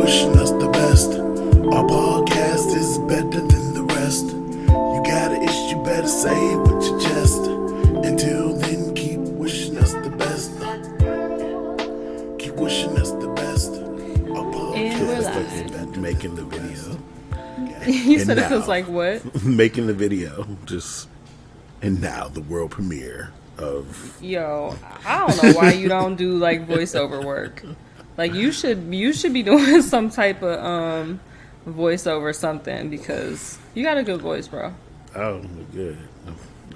wishing us the best. Our podcast is better than the rest. You got an issue, better say it with your chest. Until then, keep wishing us the best. Keep wishing us the best. Our podcast is better making the video. You said it was like what? Making the video. And now the world premiere of... Yo, I don't know why you don't do like voiceover work. Like you should be doing some type of voiceover something because you got a good voice, bro. Oh, good.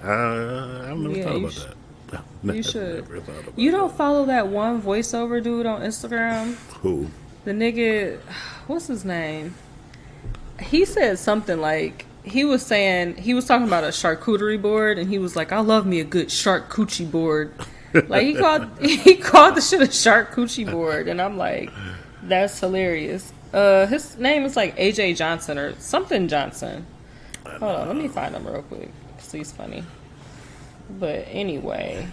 I've never thought about that. No, you should. You don't follow that one voiceover dude on Instagram? Who? The nigga, what's his name? He said something like, he was talking about a charcuterie board, and he was like, I love me a good charcuterie board. Like, he called the shit a charcuterie board, and I'm like, that's hilarious. His name is like AJ Johnson or something Johnson. Hold on, let me find him real quick, because he's funny. But anyway,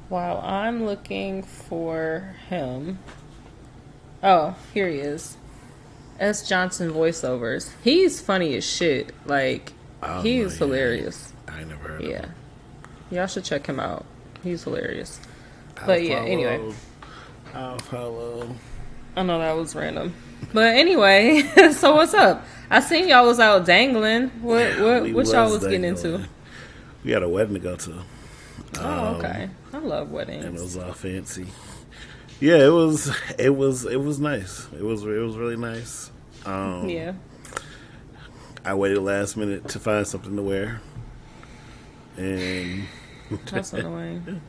while I'm looking for him, oh, here he is. S. Johnson voiceovers. He's funny as shit. Like, he's hilarious. I ain't never heard of him. Y'all should check him out. He's hilarious. Anyway. I'll follow. I know that was random. But anyway, so what's up? I seen y'all was out dangling. What y'all was getting into? We had a wedding to go to. Oh, okay. I love weddings. And it was all fancy. Yeah, it was nice. It was really nice. Yeah. I waited last minute to find something to wear. And that's annoying.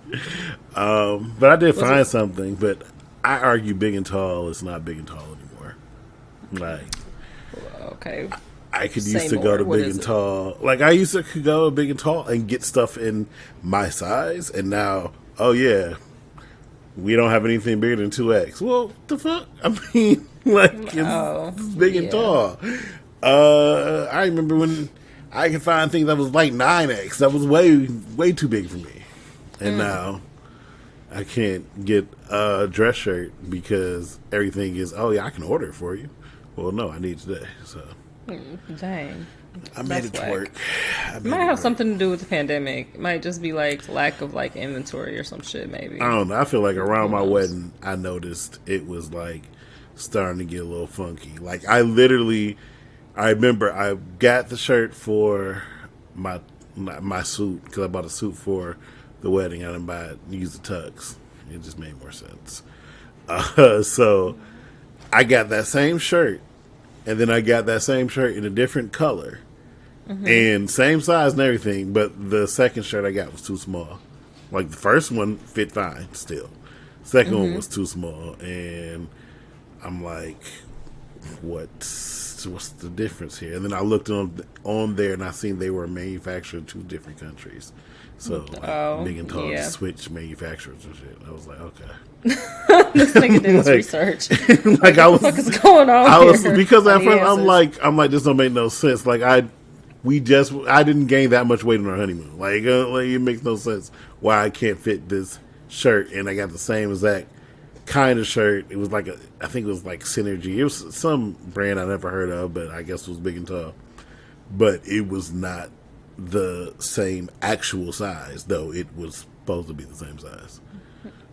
But I did find something, but I argue big and tall is not big and tall anymore. Like, okay. I could used to go to big and tall. Like, I used to go to big and tall and get stuff in my size, and now, oh yeah, we don't have anything bigger than 2X. Well, the fuck? I mean, like, it's big and tall. I remember when I could find things that was like 9X. That was way too big for me. And now I can't get a dress shirt because everything is, oh yeah, I can order it for you. Well, no, I need it today. So dang. I made it to work. It might have something to do with the pandemic. It might just be like lack of like inventory or some shit maybe. I don't know. I feel like around my wedding I noticed it was like starting to get a little funky. Like I remember I got the shirt for my suit because I bought a suit for the wedding. I didn't use the tux. It just made more sense. So I got that same shirt, and then I got that same shirt in a different color, and same size and everything. But the second shirt I got was too small. Like the first one fit fine still. Second one was too small, and I'm like, what's the difference here? And then I looked on there, and I seen they were manufactured in 2 different countries. So like, big and tall switch manufacturers and shit. I was like, okay. This nigga did his research. Like what the fuck is going on here? Because at first I'm like, this don't make no sense. Like I didn't gain that much weight on our honeymoon. Like it makes no sense why I can't fit this shirt, and I got the same exact kind of shirt. It was like I think it was like Synergy. It was some brand I never heard of, but I guess it was big and tall. But it was not the same actual size, though it was supposed to be the same size.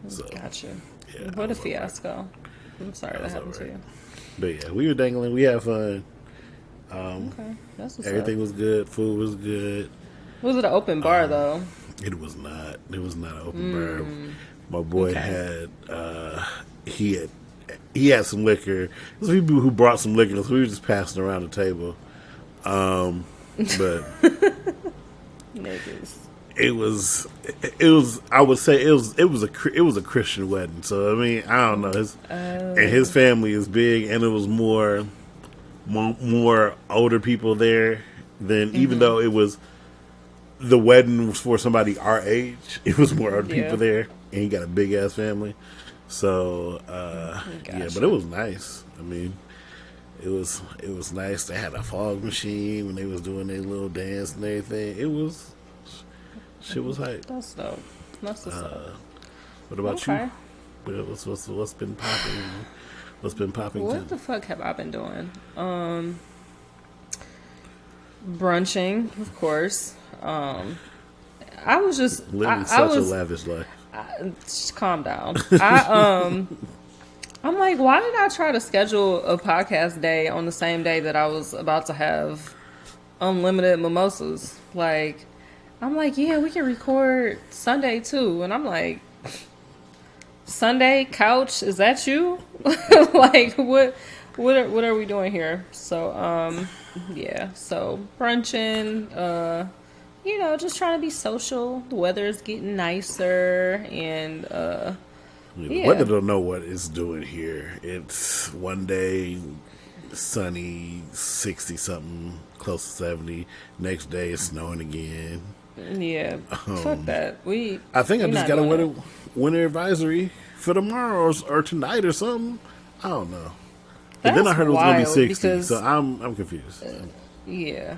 So, gotcha. Yeah, what a fiasco. I'm sorry that happened to you. But yeah, we were dangling. We had fun. Okay, that's what's everything was good. Food was good. Was it an open bar though? It was not. It was not an open bar. My boy had he had some liquor. There's people who brought some liquor, so we were just passing around the table. But niggas. It was. I would say it was a Christian wedding. So I mean, I don't know. And his family is big, and it was more older people there than even though it was the wedding was for somebody our age. It was more older people there, and he got a big ass family. So yeah, but it was nice. I mean, it was nice. They had a fog machine when they was doing their little dance and everything. It was. Shit was hype. That's dope. That's what's up. What about you? What's been popping? What's been popping? What the fuck have I been doing? Brunching, of course. I was just Living I such a was lavish life. just calm down. I'm like, why did I try to schedule a podcast day on the same day that I was about to have unlimited mimosas? Like, I'm like, yeah, we can record Sunday too, and I'm like, Sunday couch, is that you? Like, what are we doing here? So, yeah, so brunching, just trying to be social. The weather is getting nicer, and The yeah, weather don't know what it's doing here. It's one day sunny, 60 something, close to 70. Next day it's snowing again. yeah, fuck that. I think I we just not got a doing it. winter advisory for tomorrow or tonight or something. I don't know. But then That's I heard it was gonna be wild 60, because so I'm confused. yeah.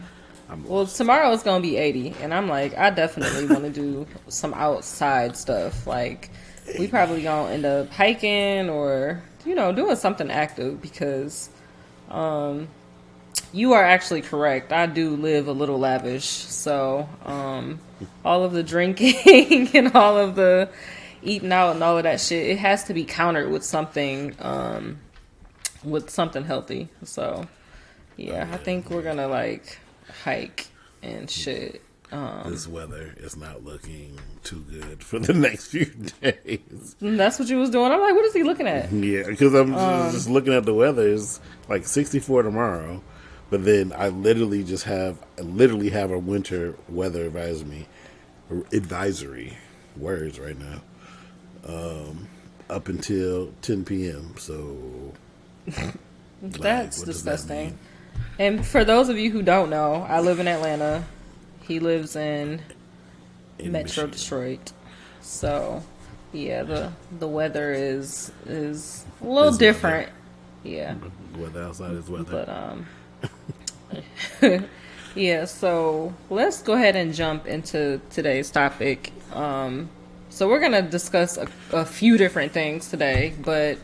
I'm Well, lost. tomorrow it's gonna be 80, and I'm like, I definitely want to do some outside stuff. Like, we probably gonna end up hiking or doing something active because you are actually correct. I do live a little lavish, so all of the drinking and all of the eating out and all of that shit, it has to be countered with something healthy. So yeah, I think we're gonna like hike and shit. This weather is not looking too good for the next few days. And that's what you was doing. I'm like, what is he looking at? Yeah, because I'm just looking at the weather. It's like 64 tomorrow, but then I literally have a winter weather advisory words right now, up until 10 p.m. So That's what does that disgusting. mean? And for those of you who don't know, I live in Atlanta. He lives in In Metro Michigan. Detroit. So, yeah, the weather is a little It's different. Yeah. The weather outside is weather. But yeah, so let's go ahead and jump into today's topic. So we're going to discuss a few different things today, but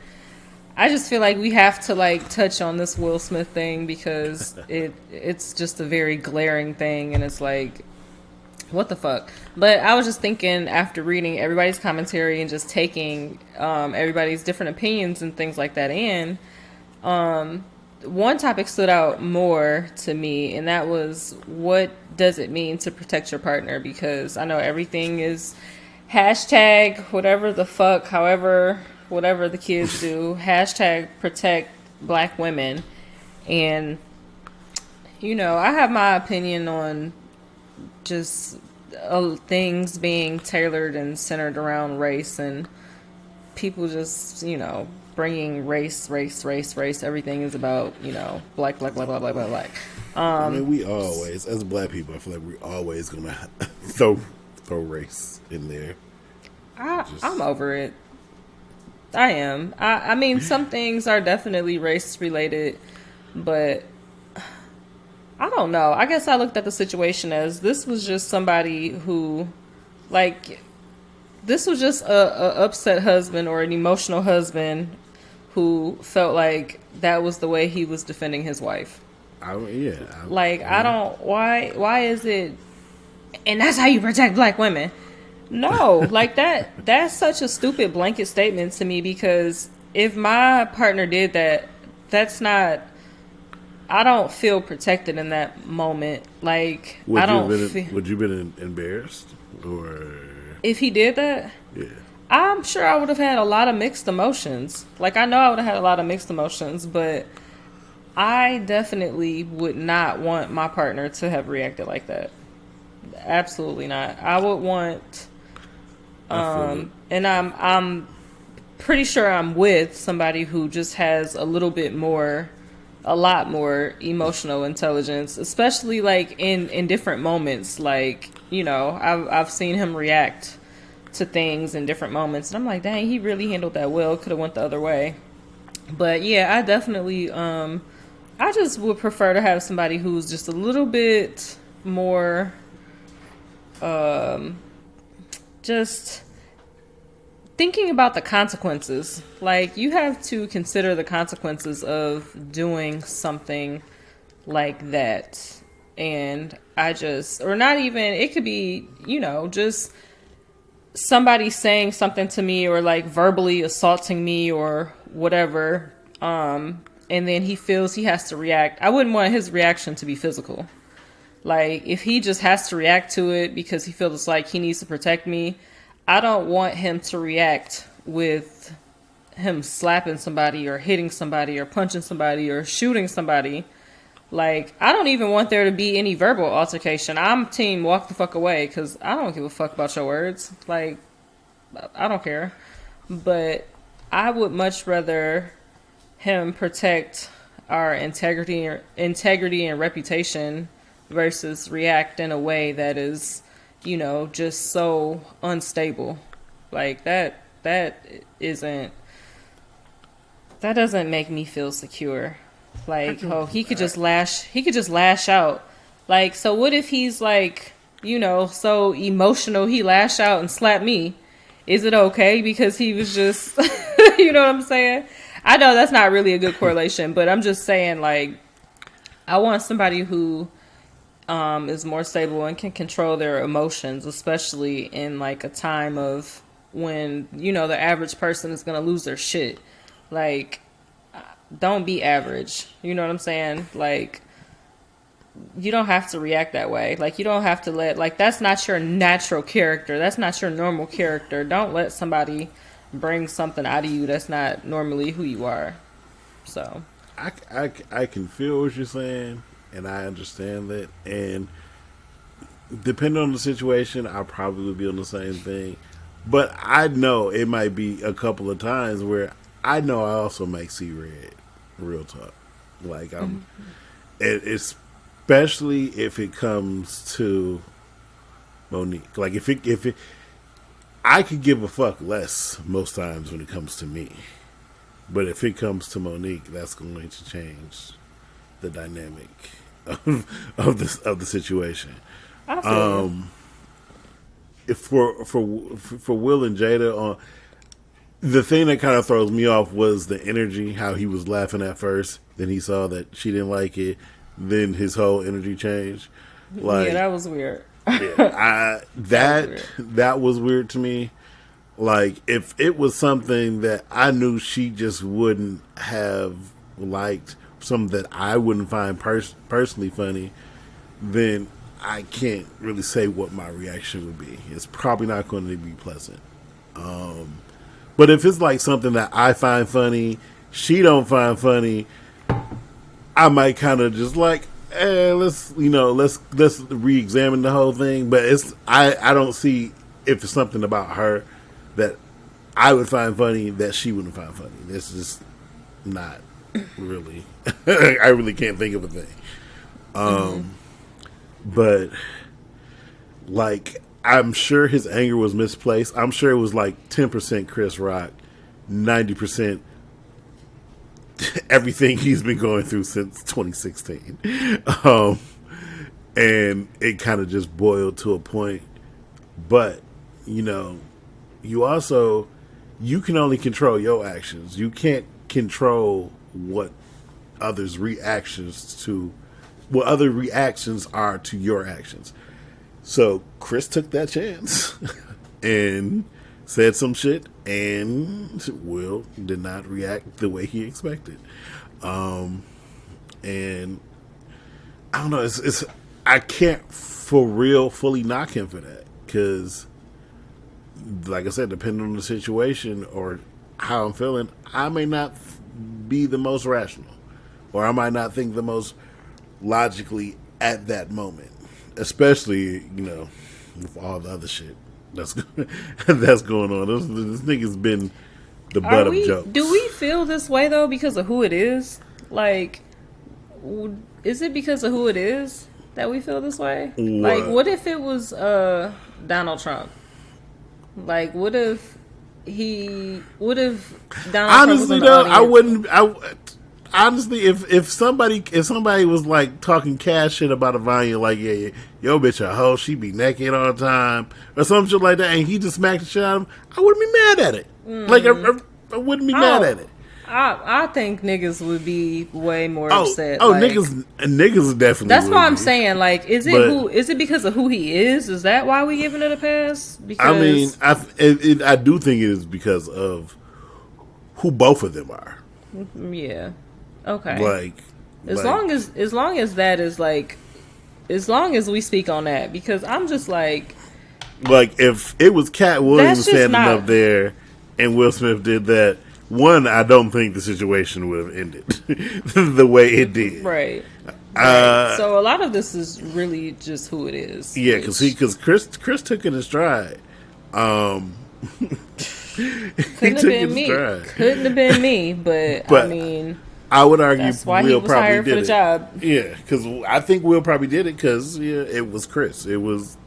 I just feel like we have to like touch on this Will Smith thing because it's just a very glaring thing, and it's like, what the fuck? But I was just thinking after reading everybody's commentary and just taking everybody's different opinions and things like that in, one topic stood out more to me, and that was, what does it mean to protect your partner? Because I know everything is hashtag whatever the fuck, however, whatever the kids do, hashtag protect black women. And, I have my opinion on just things being tailored and centered around race, and people just, bringing race. Everything is about, black, black, blah, blah, blah, blah, black. I mean, we always, as black people, I feel like we're always gonna throw race in there. I'm over it. I am. I mean, some things are definitely race related, but I don't know. I guess I looked at the situation as this was just somebody who, like, this was just a upset husband or an emotional husband who felt like that was the way he was defending his wife. I don't. Why is it? And that's how you protect black women. No, like that's such a stupid blanket statement to me, because if my partner did that, that's not, I don't feel protected in that moment. Like, would you been embarrassed, or if he did that? Yeah, I'm sure I would have had a lot of mixed emotions. Like, I know I would have had a lot of mixed emotions, but I definitely would not want my partner to have reacted like that. Absolutely not. I would want, and I'm pretty sure I'm with somebody who just has a lot more emotional intelligence, especially like in different moments. Like, I've seen him react to things in different moments, and I'm like, dang, he really handled that well. Could have went the other way. But yeah, I definitely, I just would prefer to have somebody who's just a little bit more, just thinking about the consequences. Like, you have to consider the consequences of doing something like that. And I just, or not even, it could be, just somebody saying something to me or like verbally assaulting me or whatever. And then he feels he has to react. I wouldn't want his reaction to be physical. Like, if he just has to react to it because he feels like he needs to protect me, I don't want him to react with him slapping somebody or hitting somebody or punching somebody or shooting somebody. Like, I don't even want there to be any verbal altercation. I'm team walk the fuck away because I don't give a fuck about your words. Like, I don't care. But I would much rather him protect our integrity and reputation versus react in a way that is, just so unstable. Like, that doesn't make me feel secure. Like, he could just lash out. Like, so what if he's like, so emotional he lash out and slap me? Is it okay because he was just you know what I'm saying? I know that's not really a good correlation, but I'm just saying, like, I want somebody who is more stable and can control their emotions, especially in like a time of when, the average person is going to lose their shit. Like, don't be average. You know what I'm saying? Like, you don't have to react that way. Like, you don't have to that's not your natural character. That's not your normal character. Don't let somebody bring something out of you that's not normally who you are. So I can feel what you're saying, and I understand that. And depending on the situation, I'll probably be on the same thing. But I know it might be a couple of times where I know I also make C red. Real talk. Like, especially if it comes to Monique. Like, if it, I could give a fuck less most times when it comes to me. But if it comes to Monique, that's going to change the dynamic of the situation. I feel If for Will and Jada, on the thing that kind of throws me off was the energy, how he was laughing at first, then he saw that she didn't like it, then his whole energy changed. Like, yeah, that was weird. that was weird to me. Like, if it was something that I knew she just wouldn't have liked, something that I wouldn't find personally funny, then I can't really say what my reaction would be. It's probably not going to be pleasant. But if it's like something that I find funny, she don't find funny, I might kind of just like, let's re-examine the whole thing. But I don't see if it's something about her that I would find funny that she wouldn't find funny. It's just not really. I really can't think of a thing. But like, I'm sure his anger was misplaced. I'm sure it was like 10% Chris Rock, 90% everything he's been going through since 2016. And it kind of just boiled to a point. But, you can only control your actions. You can't control what other reactions are to your actions. So Chris took that chance and said some shit, and Will did not react the way he expected. And I don't know. I can't for real fully knock him for that, because, like I said, depending on the situation or how I'm feeling, I may not be the most rational, or I might not think the most logically at that moment. Especially, with all the other shit that's going on. This nigga's been the butt of jokes. Do we feel this way though because of who it is? Like, is it because of who it is that we feel this way? What? Like, what if it was Donald Trump? Like, what if Donald Honestly, Trump was in the though, audience? honestly, if somebody was like talking cash shit about Vanya, like yeah, yo bitch a hoe, she be naked all the time or some shit like that, and he just smacked the shit out of him, I wouldn't be mad at it. Like I wouldn't be mad at Oh, it. I think niggas would be way more Oh, upset. oh, Like, niggas definitely. that's why Would I'm be. saying, like, But is it because of who he is? Is that why we giving it a pass? I mean, Because I do think it is because of who both of them are. yeah, okay. Like, As like, long as that is like, as long as we speak on that, because I'm just like if it was Cat Williams that's just standing not up there and Will Smith did that, one, I don't think the situation would have ended the way it did. right. Right. Uh, So a lot of this is really just who it is. yeah, which because Chris took it in stride. He couldn't have took it been in me. stride. Couldn't have been me, but I But mean, I would argue that's why he Will was probably hired for did the it. job. Yeah, because I think Will probably did it because yeah, it was Chris. It was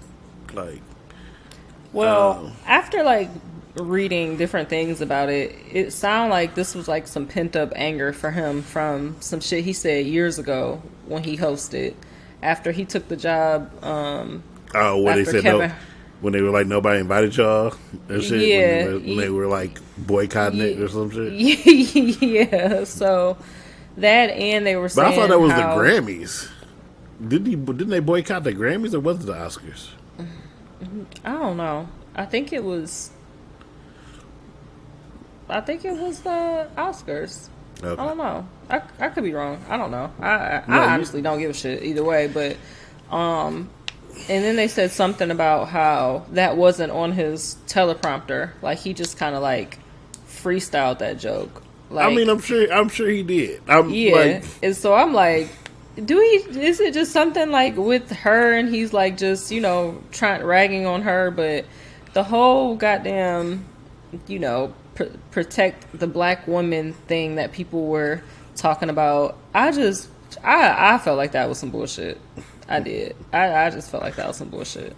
like Well, after like reading different things about it, it sounded like this was like some pent up anger for him from some shit he said years ago when he hosted. After he took the job, oh, when they after said Kevin, no, when they were like nobody invited y'all and shit. yeah, When they were like boycotting it or some shit. yeah. So that, and they were But I thought that saying was the how Grammys. Didn't they boycott the Grammys or was it the Oscars? I don't know. I think it was the Oscars. Okay. I don't know. I could be wrong. I don't know. I No, honestly don't give a shit either way. But and then they said something about how that wasn't on his teleprompter. Like he just kind of like freestyled that joke. Like I mean, I'm sure he did. yeah. And so I'm like, is it just something like with her and he's like just, trying ragging on her, but the whole goddamn, protect the black woman thing that people were talking about. I felt like that was some bullshit. I did. I just felt like that was some bullshit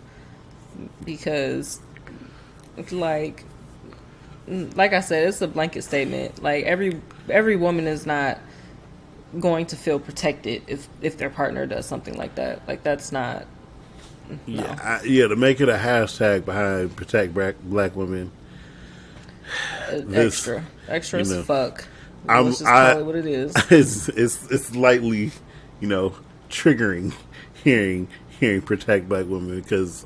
because like I said, it's a blanket statement. Like every woman is not going to feel protected if their partner does something like that. Like that's not. No. Yeah, to make it a hashtag behind protect black women. Extra as fuck. I'm- Let's just call it what it is. It's slightly, triggering hearing protect black women because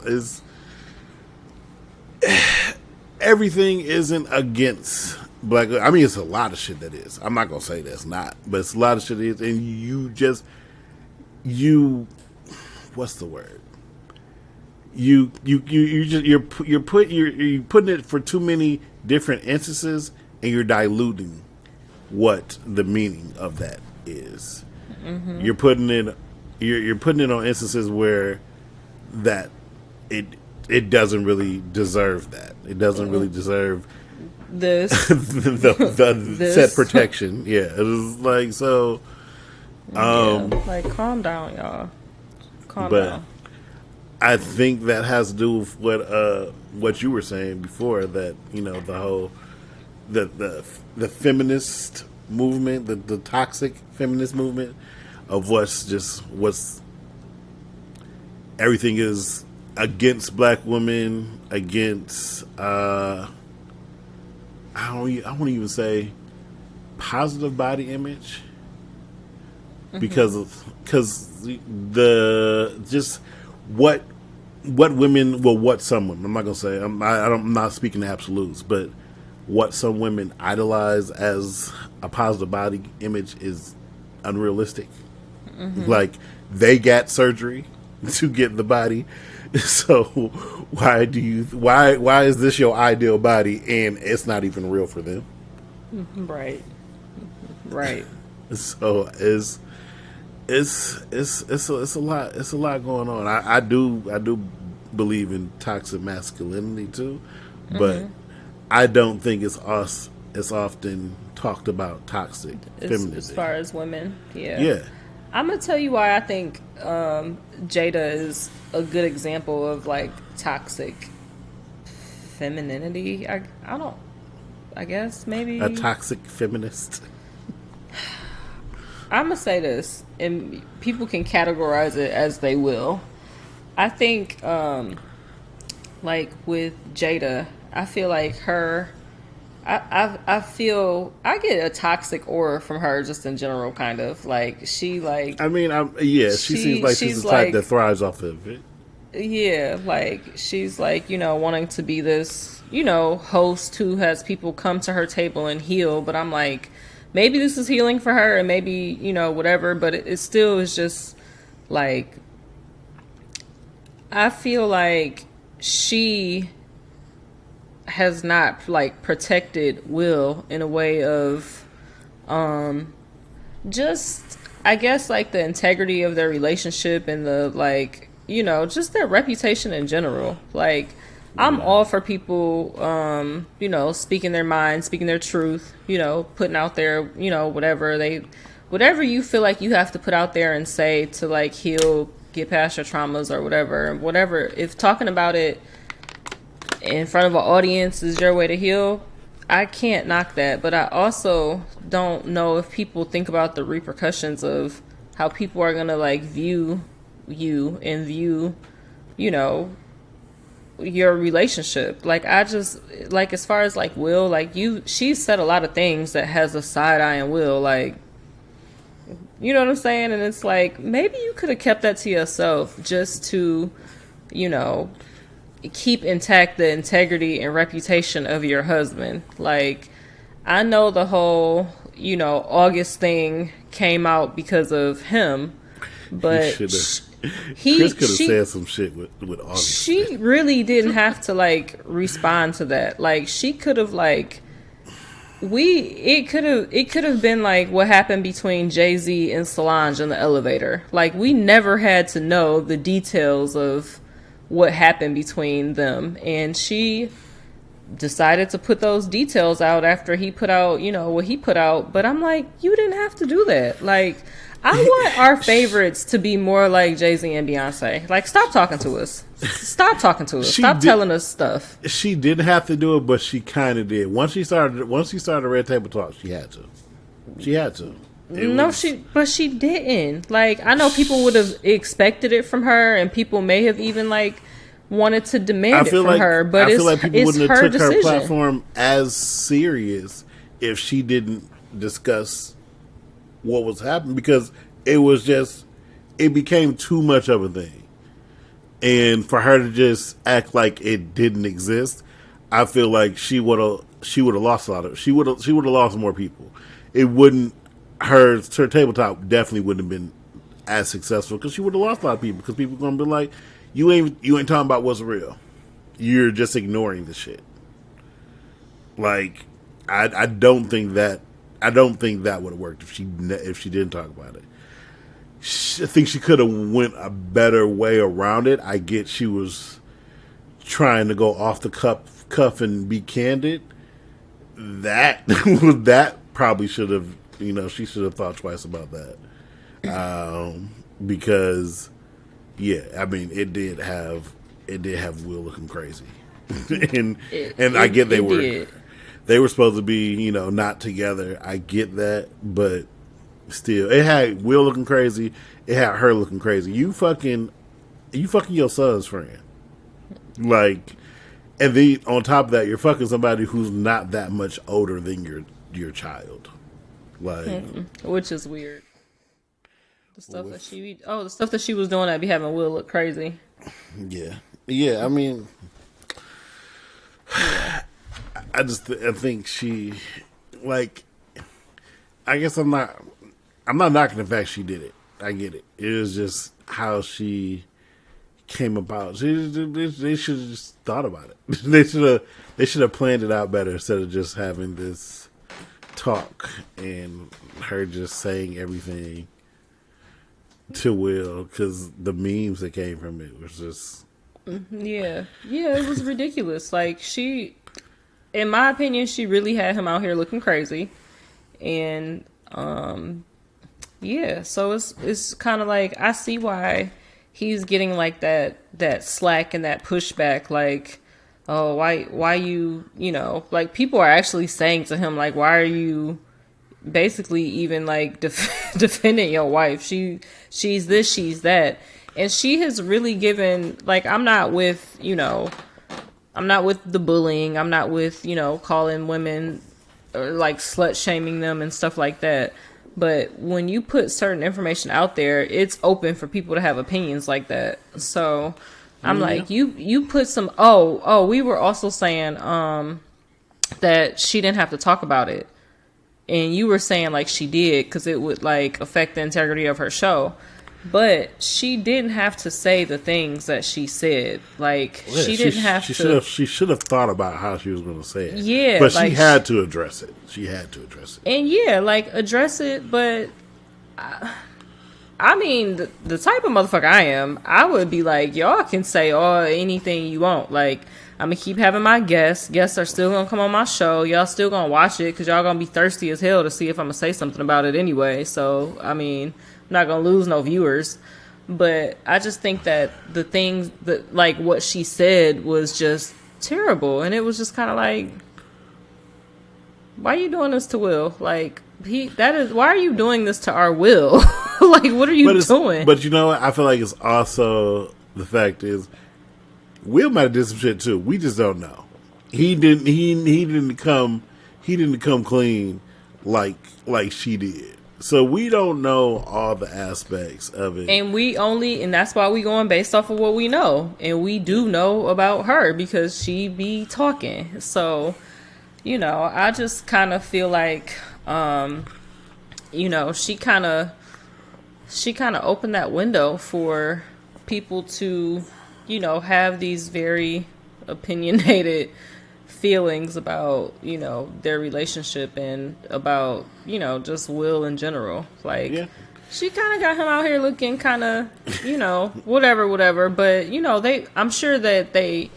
everything isn't against black. I mean, it's a lot of shit that is. I'm not gonna say that's not, but it's a lot of shit that is, and what's the word? You're putting it for too many different instances, and you're diluting what the meaning of that is. Mm-hmm. You're putting it on instances where that it doesn't really deserve that. It doesn't really deserve This the set protection. Yeah, it was like so. Like calm down, y'all. Calm But down. I think that has to do with what you were saying before, that the whole the feminist movement, the toxic feminist movement of what's everything is against black women, against I won't even say positive body image because the just what women, well, what some women, I'm not gonna say, I'm not speaking in absolutes, but what some women idolize as a positive body image is unrealistic. Mm-hmm. Like they got surgery to get the body, so why is this your ideal body and it's not even real for them? Right. So it's a lot going on. I do believe in toxic masculinity too, but I don't think it's often talked about toxic femininity. As far as women, Yeah. I'm gonna tell you why I think Jada is a good example of like toxic femininity. I guess maybe A toxic feminist. I'm gonna say this, and people can categorize it as they will. I think, like with Jada, I feel like her. I feel I get a toxic aura from her just in general, kind of like she like I mean, yeah, she seems like she's she's the type that like thrives off of it. yeah, like she's like, wanting to be this, host who has people come to her table and heal. But I'm like, maybe this is healing for her and maybe, whatever. But it still is just like, I feel like she has not like protected Will in a way of, just I guess like the integrity of their relationship and the like, just their reputation in general. Like I'm Yeah. all for people speaking their mind, speaking their truth, putting out there, whatever you feel like you have to put out there and say to like heal, get past your traumas or whatever. If talking about it in front of an audience is your way to heal, I can't knock that, but I also don't know if people think about the repercussions of how people are gonna like view you and view, you know, your relationship. Like I just like as far as like Will, like she said a lot of things that has a side eye and Will, like you know what I'm saying? And it's like maybe you could have kept that to yourself just to, you know, keep intact the integrity and reputation of your husband. Like, I know the whole, August thing came out because of him, but Chris could have she said some shit with August. she really didn't have to like respond to that. Like, she could have like it could have been like what happened between Jay-Z and Solange in the elevator. Like, we never had to know the details of what happened between them, and she decided to put those details out after he put out what he put out. But I'm like, you didn't have to do that. Like, I want our favorites to be more like Jay-Z and Beyonce. Like, stop talking to us. Stop telling us stuff. She didn't have to do it, but she kind of did. Once she started Red Table Talk, she had to. But she didn't. Like, I know people would have expected it from her, and people may have even like wanted to demand it from her. But I feel like people wouldn't have took her platform as serious if she didn't discuss what was happening, because it became too much of a thing, and for her to just act like it didn't exist, I feel like she would have lost a lot of she would have lost more people. It wouldn't. Her tabletop definitely wouldn't have been as successful because she would have lost a lot of people, because people are gonna be like, you ain't talking about what's real. You're just ignoring the shit. Like, I don't think that would have worked if she didn't talk about it. I think she could have went a better way around it. I get she was trying to go off the cuff and be candid. That probably should have. She should have thought twice about that, because, yeah, I mean, it did have Will looking crazy, and I get they were supposed to be not together. I get that, but still, it had Will looking crazy. It had her looking crazy. You fucking your son's friend, like, and then on top of that, you're fucking somebody who's not that much older than your child. Like, which is weird. The stuff that she was doing, I'd be having Will look crazy. Yeah. I mean, I think she, like, I guess I'm not knocking the fact she did it. I get it. It was just how she came about. They should have just thought about it. They should have planned it out better instead of just having this talk and her just saying everything to Will, because the memes that came from it was just it was ridiculous. Like, she, in my opinion, she really had him out here looking crazy, and so it's kind of like, I see why he's getting like that slack and that pushback, like, oh, why you like, people are actually saying to him like, why are you basically even like defending your wife. She's this, she's that, and she has really given, like, I'm not with, I'm not with the bullying. I'm not with, calling women or like slut shaming them and stuff like that. But when you put certain information out there, it's open for people to have opinions like that. So I'm like, you put some, we were also saying, that she didn't have to talk about it. And you were saying like she did because it would like affect the integrity of her show. But she didn't have to say the things that she said. Like, yeah, she didn't have to. She should have thought about how she was going to say it. Yeah. But like, she had to address it. She had to address it. And yeah, like, address it. But, I mean, the type of motherfucker I am, I would be like, y'all can say anything you want. Like, I'm going to keep having my guests. Guests are still going to come on my show. Y'all still going to watch it because y'all going to be thirsty as hell to see if I'm going to say something about it anyway. So, I mean, I'm not going to lose no viewers. But I just think that the things that, like, what she said was just terrible. And it was just kind of like, why are you doing this to Will? Like, why are you doing this to our Will? Like, what are you doing? But you know what? I feel like it's also, the fact is, Will might have did some shit too. We just don't know. He didn't come clean like she did. So we don't know all the aspects of it. And that's why we going based off of what we know. And we do know about her because she be talking. So, I just kind of feel like, she kind of opened that window for people to, have these very opinionated feelings about, their relationship and about, just Will in general. Like, yeah. She kind of got him out here looking kind of, whatever. But, I'm sure that that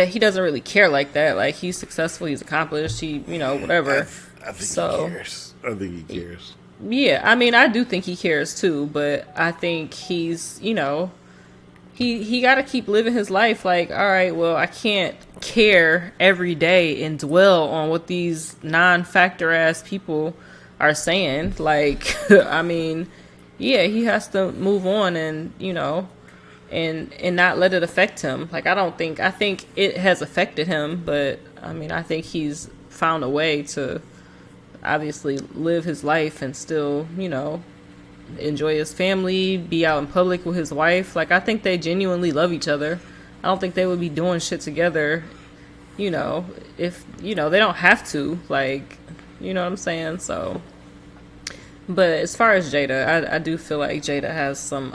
he doesn't really care like that. Like, he's successful, he's accomplished, he, whatever. I think he cares. I think he cares. Yeah, I mean, I do think he cares too, but I think he's, he got to keep living his life. Like, all right, well, I can't care every day and dwell on what these non-factor ass people are saying. Like, I mean, yeah, he has to move on and, and not let it affect him. Like, I think it has affected him, but I mean, I think he's found a way to obviously live his life and still, enjoy his family, be out in public with his wife. Like, I think they genuinely love each other. I don't think they would be doing shit together, if, they don't have to, like, you know what I'm saying? So, but as far as Jada, I do feel like Jada has some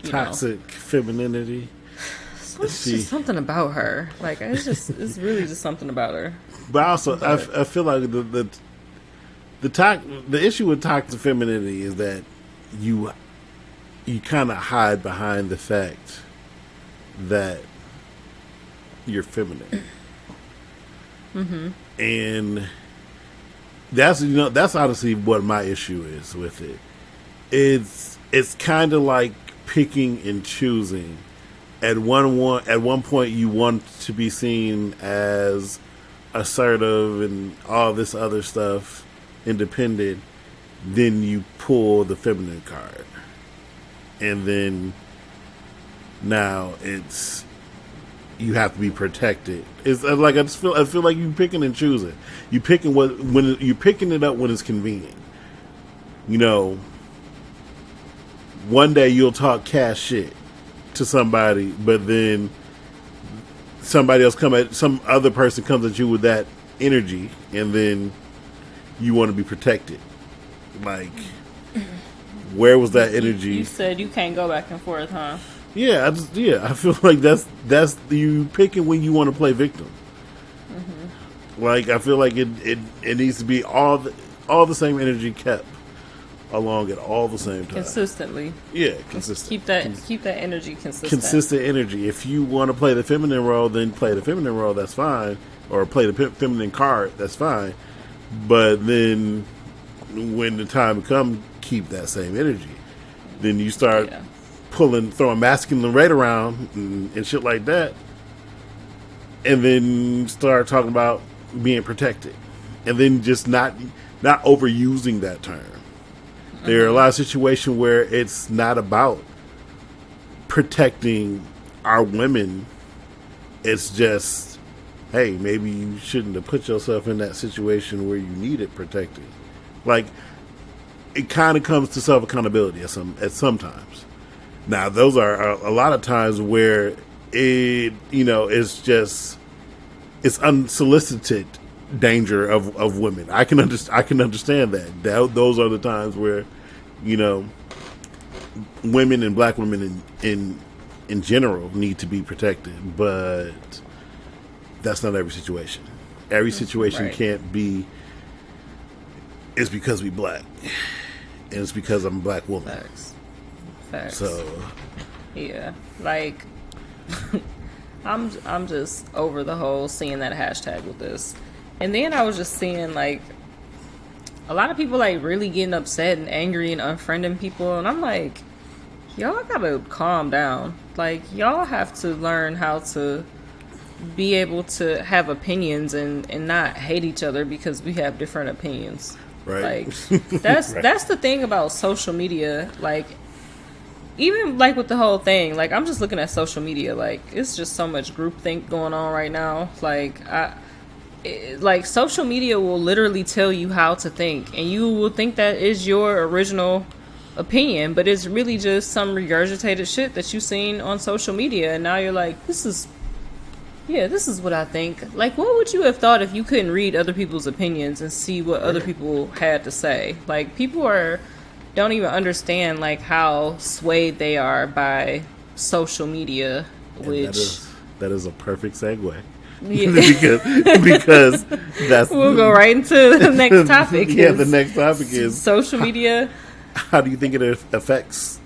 toxic femininity. Just something about her. Like, it's really just something about her. But also, I feel like the issue with toxic femininity is that you kind of hide behind the fact that you're feminine, and that's honestly what my issue is with it. It's kind of like picking and choosing. At one point, you want to be seen as assertive and all this other stuff, independent, then you pull the feminine card, and then now you have to be protected. It's like I feel like you picking and choosing. You picking when you're picking it up when it's convenient. One day you'll talk cash shit to somebody, but then some other person comes at you with that energy, and then you want to be protected. Like, where was that energy? You said you can't go back and forth, huh? Yeah, I feel like that's you picking when you want to play victim. Like, I feel like it needs to be all the same energy kept along at all the same time, consistently. Yeah, consistent. Keep that energy consistent. Consistent energy. If you want to play the feminine role, then play the feminine role. That's fine. Or play the feminine card. That's fine. But then, when the time comes, keep that same energy. Then you start throwing masculine red around and shit like that, and then start talking about being protected, and then just not not overusing that term. There are a lot of situations where it's not about protecting our women. It's just, hey, maybe you shouldn't have put yourself in that situation where you need it protected. Like, it kind of comes to self accountability at some times. Now, those are a lot of times where it, it's just, it's unsolicited danger of women. I can understand that. Those are the times where, women and black women in general need to be protected, but that's not every situation. Every situation can't be, it's because we black. And it's because I'm a black woman. Facts. So, yeah, like, I'm just over the whole seeing that hashtag with this. And then I was just seeing, like, a lot of people, like, really getting upset and angry and unfriending people. And I'm like, y'all gotta calm down. Like, y'all have to learn how to be able to have opinions and not hate each other because we have different opinions. Right. Like, that's the thing about social media. Like, even, like, with the whole thing, like, I'm just looking at social media. Like, it's just so much groupthink going on right now. Like, social media will literally tell you how to think, and you will think that is your original opinion, but it's really just some regurgitated shit that you seen on social media, and now you're like, this is what I think. Like, what would you have thought if you couldn't read other people's opinions and see what other people had to say? Like, people don't even understand, like, how swayed they are by social media, which that is a perfect segue. Yeah. because that's we'll go right into the next topic. Yeah, the next topic is social media. How do you think it affects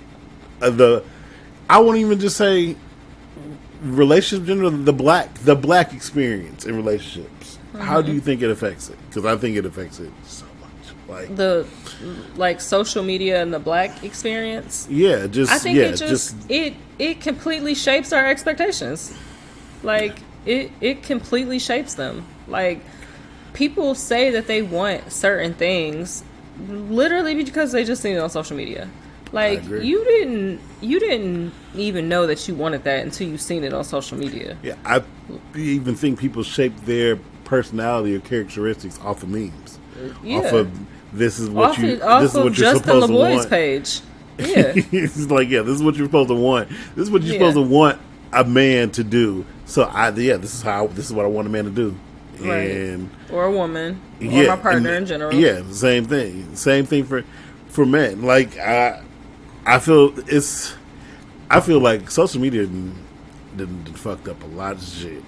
I won't even just say relationships in general, the black experience in relationships. How do you think it affects it? Because I think it affects it so much. Like social media and the black experience. Yeah, I think it completely shapes our expectations. Like, it completely shapes them. Like, people say that they want certain things literally because they just seen it on social media. Like, you didn't even know that you wanted that until you seen it on social media. Yeah, I even think people shape their personality or characteristics off of memes. Yeah. Off of this is what you're Justin supposed to LeBoy's want. Page. Yeah. It's like, yeah, this is what you're supposed to want. This is what you're supposed to want a man to do. So this is what I want a man to do. Right. And or a woman. Or my partner in general. Yeah, same thing. Same thing for men. Like, I feel like social media done fucked up a lot of shit.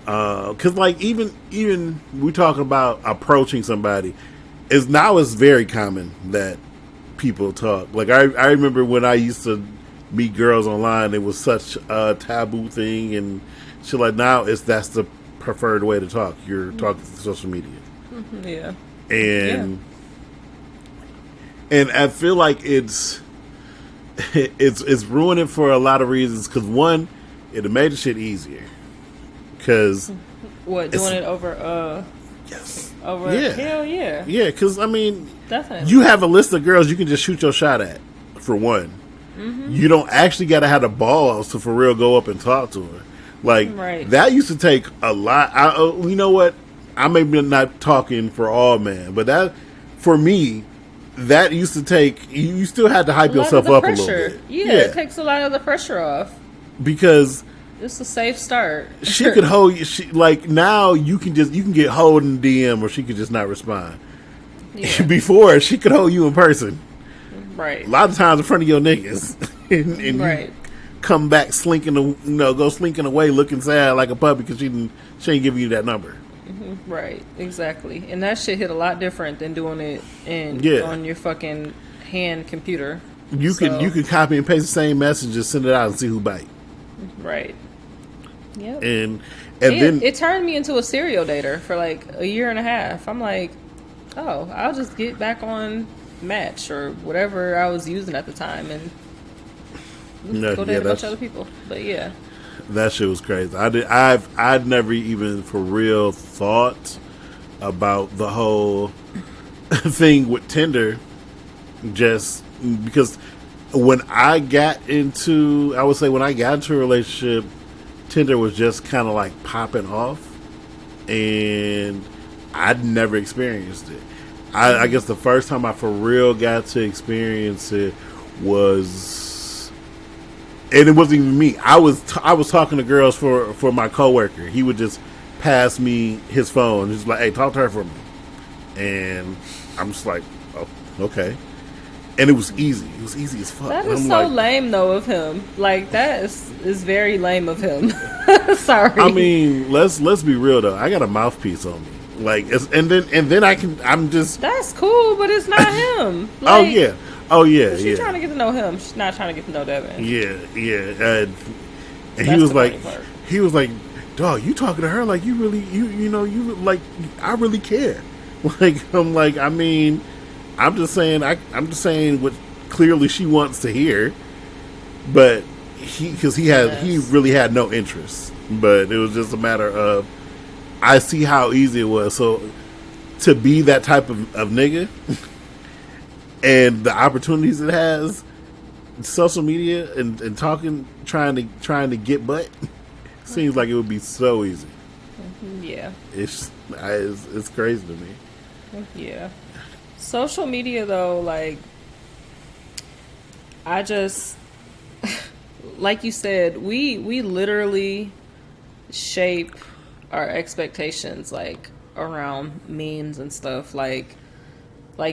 Cause like even we talking about approaching somebody, it's very common that people talk. Like, I remember when I used to meet girls online, it was such a taboo thing and shit. Like, now that's the preferred way to talk. You're talking through social media. Yeah. And I feel like it's ruining for a lot of reasons. Because one, it made the shit easier. Because doing it over yes, over hell yeah, because I mean, definitely, you have a list of girls you can just shoot your shot at. For one, you don't actually got to have the balls to for real go up and talk to her. Like, that used to take a lot. You know what? I may be not talking for all men, but that for me, that used to take. You still had to hype yourself up a little bit. Yeah, it takes a lot of the pressure off because it's a safe start. She could hold you. Like, now you can get hold in DM, or she could just not respond. Yeah. Before, she could hold you in person. Right. A lot of times in front of your niggas, and you come back slinking, go slinking away, looking sad like a puppy because she ain't giving you that number. Right, exactly. And that shit hit a lot different than doing it on your fucking hand computer. You could copy and paste the same message and send it out and see who bite. Right. Yep. And then it turned me into a serial dater for like a year and a half. I'm like, oh, I'll just get back on Match or whatever I was using at the time and go date a bunch of other people. But yeah, that shit was crazy. I'd never even for real thought about the whole thing with Tinder, just because when I got into, I would say when I got into a relationship, Tinder was just kind of like popping off, and I'd never experienced it. I guess the first time I for real got to experience it was, and it wasn't even me. I was talking to girls for my coworker. He would just pass me his phone. He's like, "Hey, talk to her for me," and I'm just like, "Oh, okay." And it was easy. It was easy as fuck. That And is I'm so like, lame, though, of him. Like, that is very lame of him. Sorry. I mean, let's be real though. I got a mouthpiece on me. Like, and then I'm just. That's cool, but it's not him. Oh Like, yeah. Oh yeah. she's Yeah. trying to get to know him. She's not trying to get to know Devin. Yeah. Yeah. And That's the funny part. he was like, dog, you talking to her like you really, you know, you like, I really care. Like, I'm like, I mean, I'm just saying what clearly she wants to hear, but because he really had no interest, but it was just a matter of, I see how easy it was. So to be that type of nigga and the opportunities it has, social media and talking, trying to get butt, seems like it would be so easy. Yeah. It's crazy to me. Yeah. Social media, though, like, I just, like you said, we literally shape our expectations, like, around memes and stuff. Like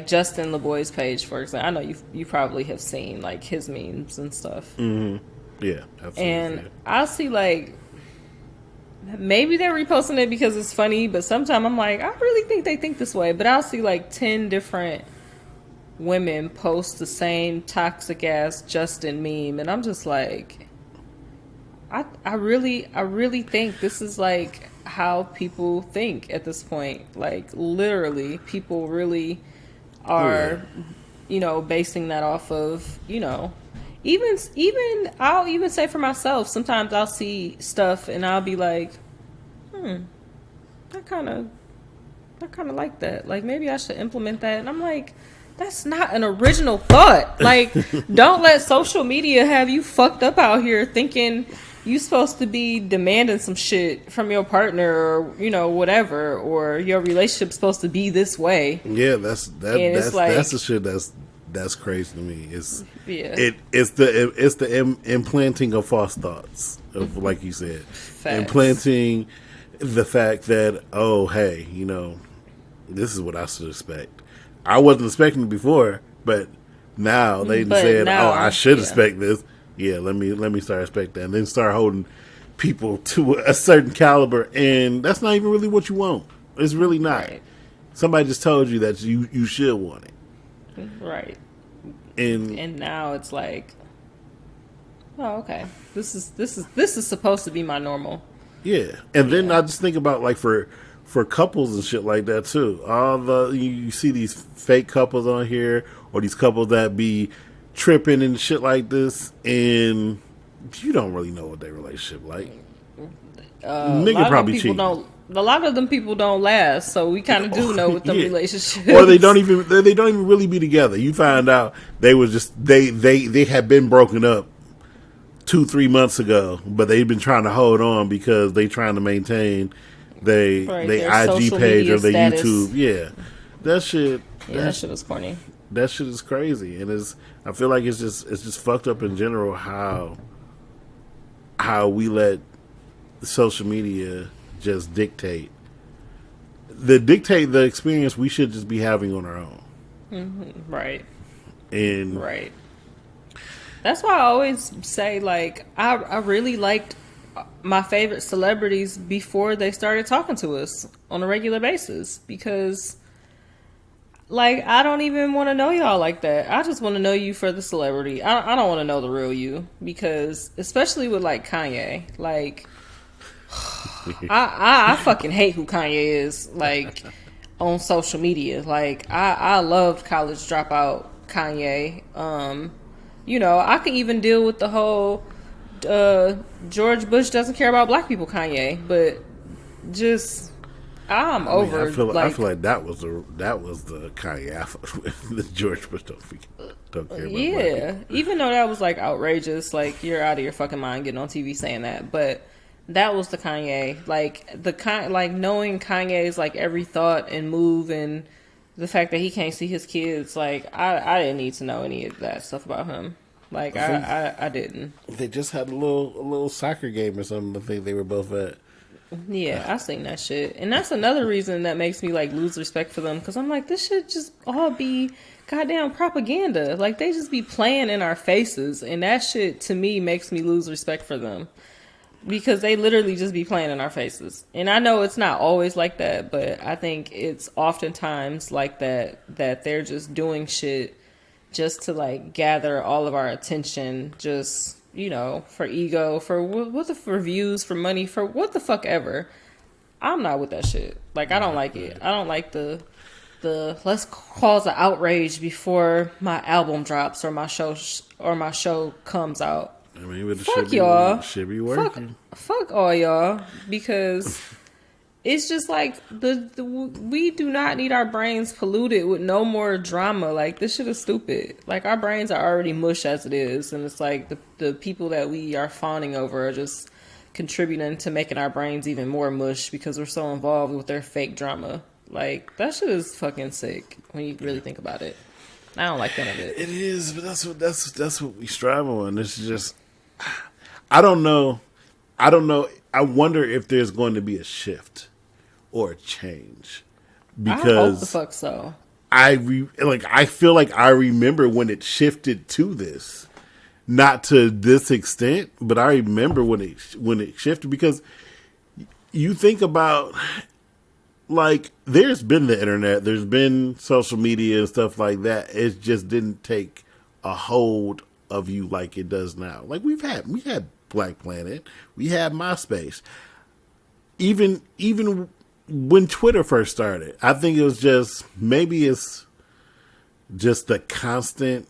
Justin LeBoy's page, for example. I know you probably have seen, like, his memes and stuff. Mm-hmm. Yeah, absolutely. And I'll see, like, maybe they're reposting it because it's funny, but sometimes I'm like, I really think they think this way. But I'll see like 10 different women post the same toxic ass Justin meme, and I'm just like, I really think this is like how people think at this point. Like, literally, people really are, basing that off of, even I'll even say for myself, sometimes I'll see stuff and I'll be like, I kind of like that. Like, maybe I should implement that. And I'm like, that's not an original thought. Like, don't let social media have you fucked up out here thinking you supposed to be demanding some shit from your partner, or whatever, or your relationship's supposed to be this way. Yeah, that's the shit that's crazy to me. It's the implanting of false thoughts of, like you said, Facts. Implanting the fact that, oh, hey, this is what I should expect. I wasn't expecting it before, but now they said, oh, I should expect this. Yeah, let me start expecting that, and then start holding people to a certain caliber, and that's not even really what you want. It's really not. Right. Somebody just told you that you should want it. Right. And now it's like, oh, okay. This is supposed to be my normal. Yeah. And then I just think about, like, for couples and shit like that too. All you see these fake couples on here, or these couples that be tripping and shit like this, and you don't really know what their relationship like. Nigga probably cheating. A lot of them people don't last, so we kind of do know what them relationships. Or they don't even really be together. You find out they was just they had been broken up 2-3 months ago, but they've been trying to hold on because they trying to maintain their IG page or their status. YouTube. Yeah, that shit. Yeah, that shit is corny. That shit is crazy, and I feel like it's just fucked up in general how we let social media just dictate the experience we should just be having on our own. Mm-hmm. Right. And right. That's why I always say, like, I really liked my favorite celebrities before they started talking to us on a regular basis, because, like, I don't even want to know y'all like that. I just want to know you for the celebrity. I don't want to know the real you, because especially with, like, Kanye, like, I fucking hate who Kanye is, like, on social media. Like, I loved College Dropout Kanye. I could even deal with the whole George Bush doesn't care about black people Kanye, but just I'm I mean, over I feel like that was the Kanye I fucked with. The George Bush don't care about black yeah. people. Even though that was like outrageous, like you're out of your fucking mind getting on TV saying that, but that was the Kanye, like like knowing Kanye's like every thought and move and the fact that he can't see his kids, like I didn't need to know any of that stuff about him. Like I didn't. They just had a little soccer game or something. I think they were both at. Yeah, I seen that shit, and that's another reason that makes me like lose respect for them because I'm like, this should just all be goddamn propaganda. Like they just be playing in our faces, and that shit to me makes me lose respect for them because they literally just be playing in our faces. And I know it's not always like that, but I think it's oftentimes like that they're just doing shit just to like gather all of our attention, just for ego, for views, for money, for what the fuck ever. I'm not with that shit. Like I don't like it. I don't like the let's cause an outrage before my album drops or my show comes out. I mean, but Fuck y'all. Should be working. Fuck all y'all because it's just like we do not need our brains polluted with no more drama. Like this shit is stupid. Like our brains are already mush as it is, and it's like the people that we are fawning over are just contributing to making our brains even more mush because we're so involved with their fake drama. Like that shit is fucking sick when you really think about it. I don't like none of it. It is, but that's what we strive on. It's just I don't know. I wonder if there's going to be a shift or a change because I hope the fuck so. I feel like I remember when it shifted to this, not to this extent, but I remember when it shifted because you think about like there's been the internet, there's been social media and stuff like that. It just didn't take a hold of you like it does now. Like we had Black Planet, we had MySpace, even when Twitter first started. I think it was just it's the constant.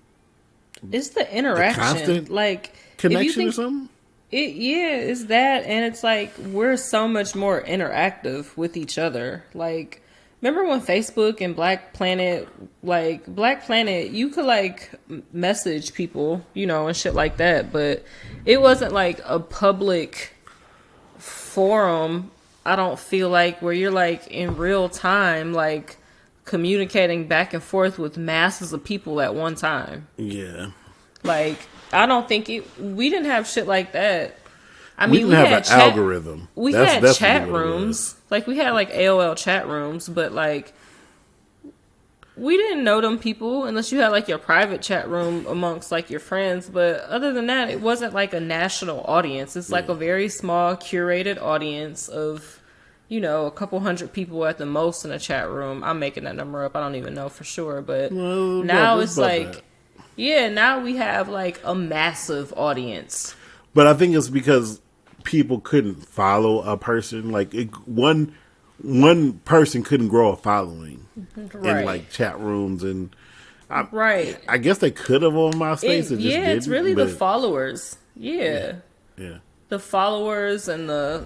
It's the interaction, constant like connection or something. It's that, and it's like we're so much more interactive with each other. Like, remember when Facebook and Black Planet, you could like message people, and shit like that, but it wasn't like a public forum. I don't feel like where you're like in real time, like communicating back and forth with masses of people at one time. Yeah. Like, I don't think we didn't have shit like that. I mean, we didn't have an algorithm. We had chat rooms. Like, we had like AOL chat rooms, but like, we didn't know them people unless you had like your private chat room amongst like your friends. But other than that, it wasn't like a national audience. It's like a very small curated audience of, a couple hundred people at the most in a chat room. I'm making that number up. I don't even know for sure. But now it's like, that. Yeah, now we have like a massive audience. But I think it's because people couldn't follow a person. Like one person couldn't grow a following in like chat rooms and I guess they could have on MySpace. It's really the followers. Yeah. The followers and the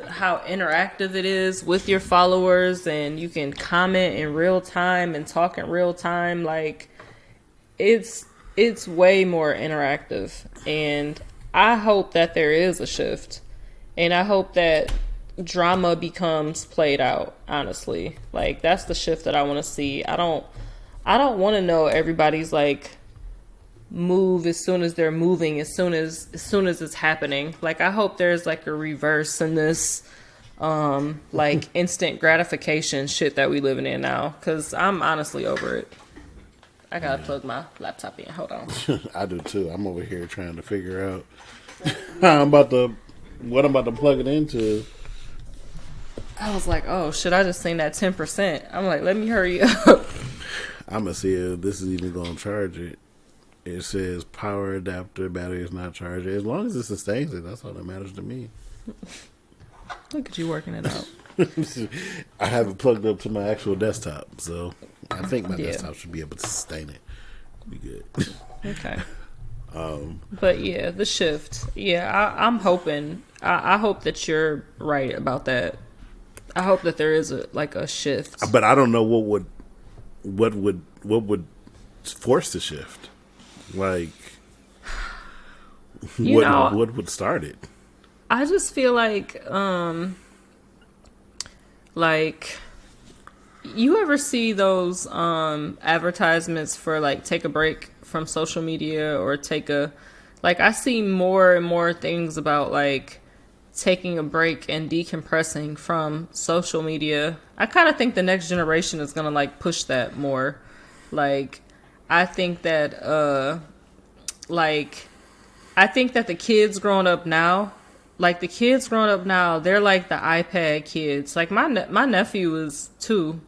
how interactive it is with your followers, and you can comment in real time and talk in real time. Like it's way more interactive, and I hope that there is a shift, and I hope that drama becomes played out. Honestly, like that's the shift that I want to see. I don't want to know everybody's like move as soon as they're moving, as soon as it's happening. Like I hope there's like a reverse in this like instant gratification shit that we living in now, because I'm honestly over it. I gotta plug my laptop in. Hold on. I do too. I'm over here trying to figure out what I'm about to plug it into. I was like, oh, should I just sing that 10%? I'm like, let me hurry up. I'm gonna see if this is even gonna charge it. It says power adapter, battery is not charged. As long as it sustains it, that's all that matters to me. Look at you working it out. I have it plugged up to my actual desktop, so I think my desktop should be able to sustain it. Be good. Okay. But yeah, the shift. Yeah, I'm hoping. I hope that you're right about that. I hope that there is a shift. But I don't know what would force the shift. Like, You know, what would start it? I just feel like you ever see those advertisements for like take a break from social media or like I see more and more things about like taking a break and decompressing from social media. I kind of think the next generation is going to like push that more. Like I think that like I think that the kids growing up now, they're like the iPad kids. Like my nephew is 2,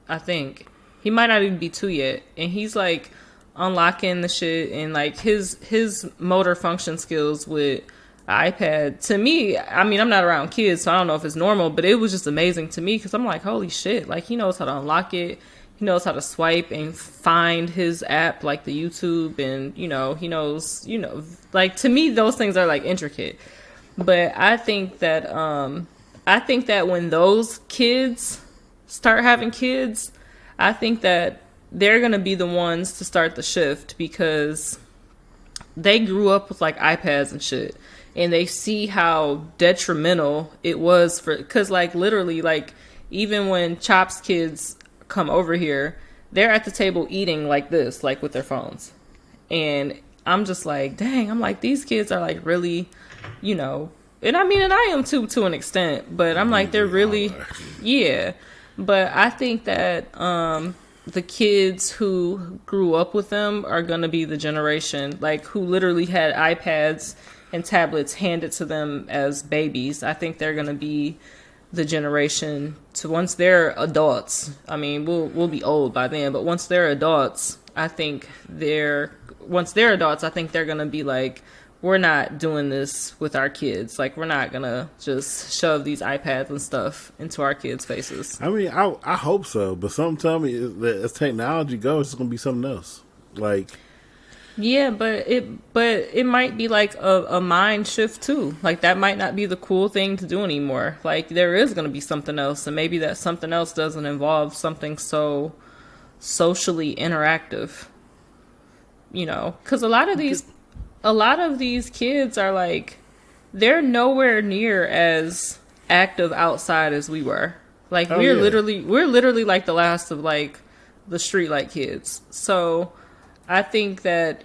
I think. He might not even be 2 yet, and he's like unlocking the shit and like his motor function skills with iPad. To me, I mean, I'm not around kids, so I don't know if it's normal, but it was just amazing to me because I'm like, holy shit! Like he knows how to unlock it. He knows how to swipe and find his app, like the YouTube, and he knows, like to me, those things are like intricate. But I think that when those kids start having kids, I think that they're gonna be the ones to start the shift because they grew up with like iPads and shit, and they see how detrimental it was because like literally like even when Chop's kids come over here, they're at the table eating like this, like with their phones. And I'm just like, dang, I'm like, these kids are like really, and I mean, and I am too, to an extent, but I'm like, they're really, yeah. But I think that the kids who grew up with them are going to be the generation, like, who literally had iPads and tablets handed to them as babies. I think they're going to be the generation to once they're adults. I mean, we'll be old by then, but once they're adults, I think they're gonna be like, we're not doing this with our kids. Like, we're not gonna just shove these iPads and stuff into our kids' faces. I mean, I hope so, but something tell me that as technology goes, it's gonna be something else. Like, yeah, but it might be like a mind shift too. Like that might not be the cool thing to do anymore. Like there is going to be something else, and maybe that something else doesn't involve something so socially interactive. Because a lot of these kids are like, they're nowhere near as active outside as we were. Like we're literally like the last of like the street like kids. So I think that,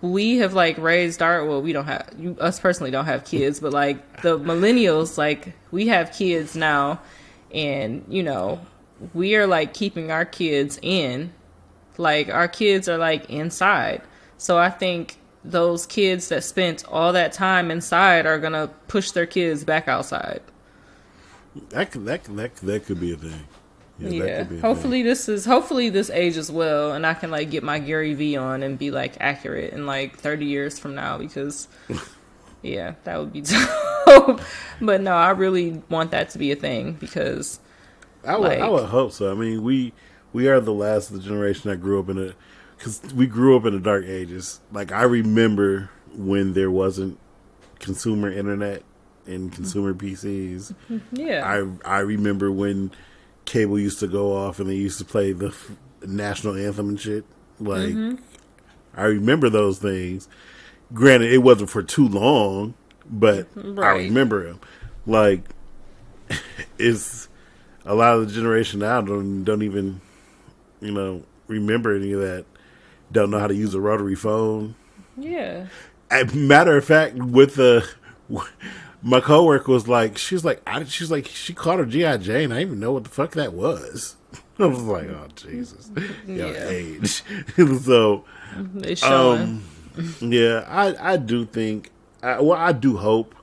we have like raised we don't have, us personally don't have kids, but like the millennials, like we have kids now, and, we are like keeping our kids in, like our kids are like inside. So I think those kids that spent all that time inside are going to push their kids back outside. That could be a thing. Yeah. Hopefully this ages well, and I can like get my Gary V on and be like accurate in like 30 years from now, because yeah, that would be dope. But no, I really want that to be a thing because I would hope so. I mean, we are the last of the generation that grew up because we grew up in the dark ages. Like I remember when there wasn't consumer internet and consumer PCs. Yeah. I remember when cable used to go off and they used to play the national anthem and shit. Like, I remember those things. Granted, it wasn't for too long, but I remember them. Like, it's a lot of the generation now don't even, remember any of that. Don't know how to use a rotary phone. Yeah. As a matter of fact, my coworker was like, she called her G.I. Jane. I didn't even know what the fuck that was. I was like, oh Jesus, age. So, it's showing. Yeah, I do think, I do hope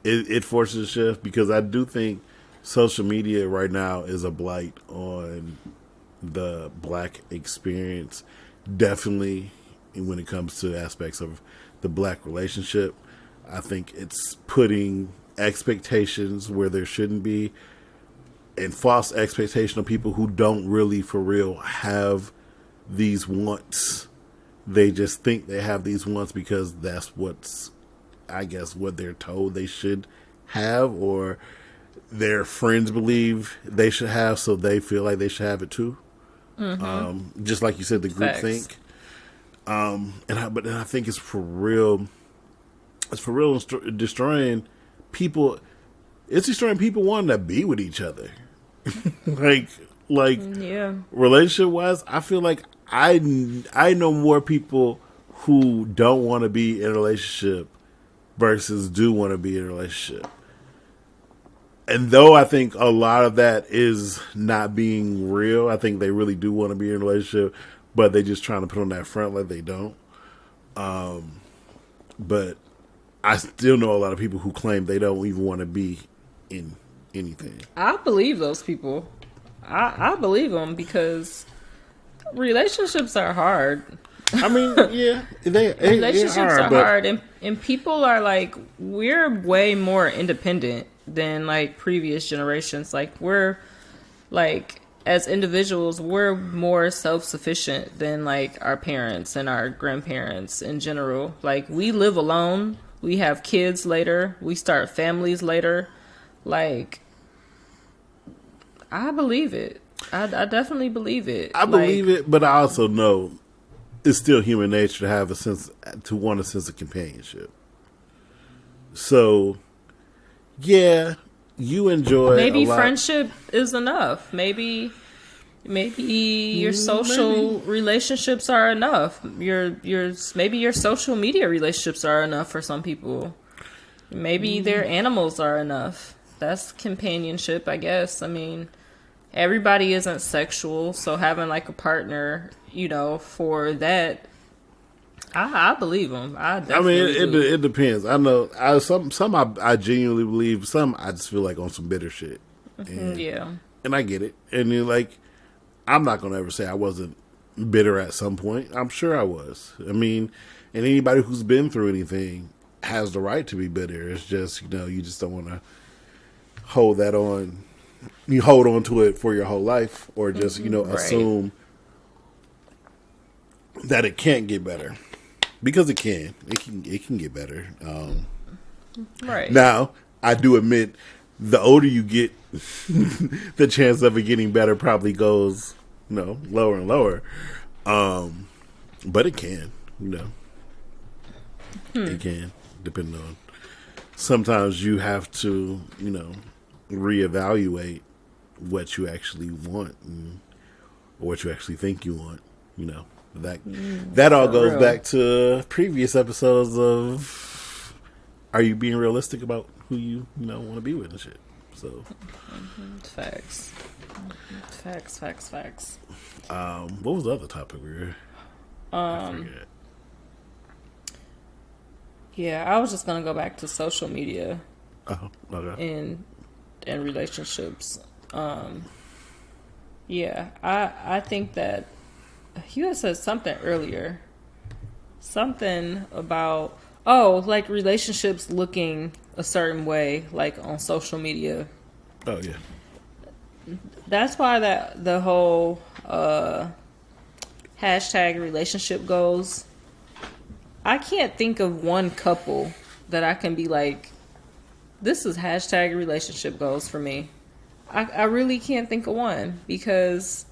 it forces a shift, because I do think social media right now is a blight on the black experience. Definitely, when it comes to aspects of the black relationship. I think it's putting expectations where there shouldn't be, and false expectation of people who don't really, for real, have these wants. They just think they have these wants because that's what they're told they should have, or their friends believe they should have, so they feel like they should have it too. Just like you said, the group Facts. think. But then I think it's for real. It's for real destroying people. It's destroying people wanting to be with each other. like, like Yeah. relationship wise, I feel like I know more people who don't want to be in a relationship versus do want to be in a relationship. And though I think a lot of that is not being real, I think they really do want to be in a relationship, but they just trying to put on that front like they don't. But I still know a lot of people who claim they don't even want to be in anything. I believe those people. I believe them because relationships are hard. I mean, yeah, Relationships are but hard, and people are like, we're way more independent than like previous generations. Like, we're like, as individuals, we're more self-sufficient than like our parents and our grandparents in general. Like, we live alone, we have kids later, we start families later. Like, I believe it. I definitely believe it. I believe it, but I also know it's still human nature to have want a sense of companionship. So, yeah, you enjoy Maybe a lot. friendship is enough. Maybe your social relationships are enough. Maybe your social media relationships are enough for some people. Maybe their animals are enough. That's companionship, I guess. I mean, everybody isn't sexual, so having like a partner, for that, I believe them. I I definitely mean, do. it depends. I know some I genuinely believe. Some I just feel like on some bitter shit. And, Yeah. and I get it. And then, like, I'm not gonna ever say I wasn't bitter at some point. I'm sure I was. I mean, and anybody who's been through anything has the right to be bitter. It's just you just don't want to hold that on. You hold on to it for your whole life, or just Right. assume that it can't get better, because it can. It can get better. Right. Now, I do admit, the older you get, the chance of it getting better probably goes, lower and lower. But it can, it can, depending on. Sometimes you have to, reevaluate what you actually want, or what you actually think you want. That all For goes real. back to previous episodes of, are you being realistic about who you want to be with and shit. So, Facts. Facts. what was the other topic we were? I forget. Yeah, I was just gonna go back to social media Oh, okay. and relationships. Yeah, I think that you had said something earlier, something about like relationships looking a certain way, like on social media. Oh yeah. That's why the whole hashtag relationship goals. I can't think of one couple that I can be like, this is hashtag relationship goals for me. I really can't think of one, because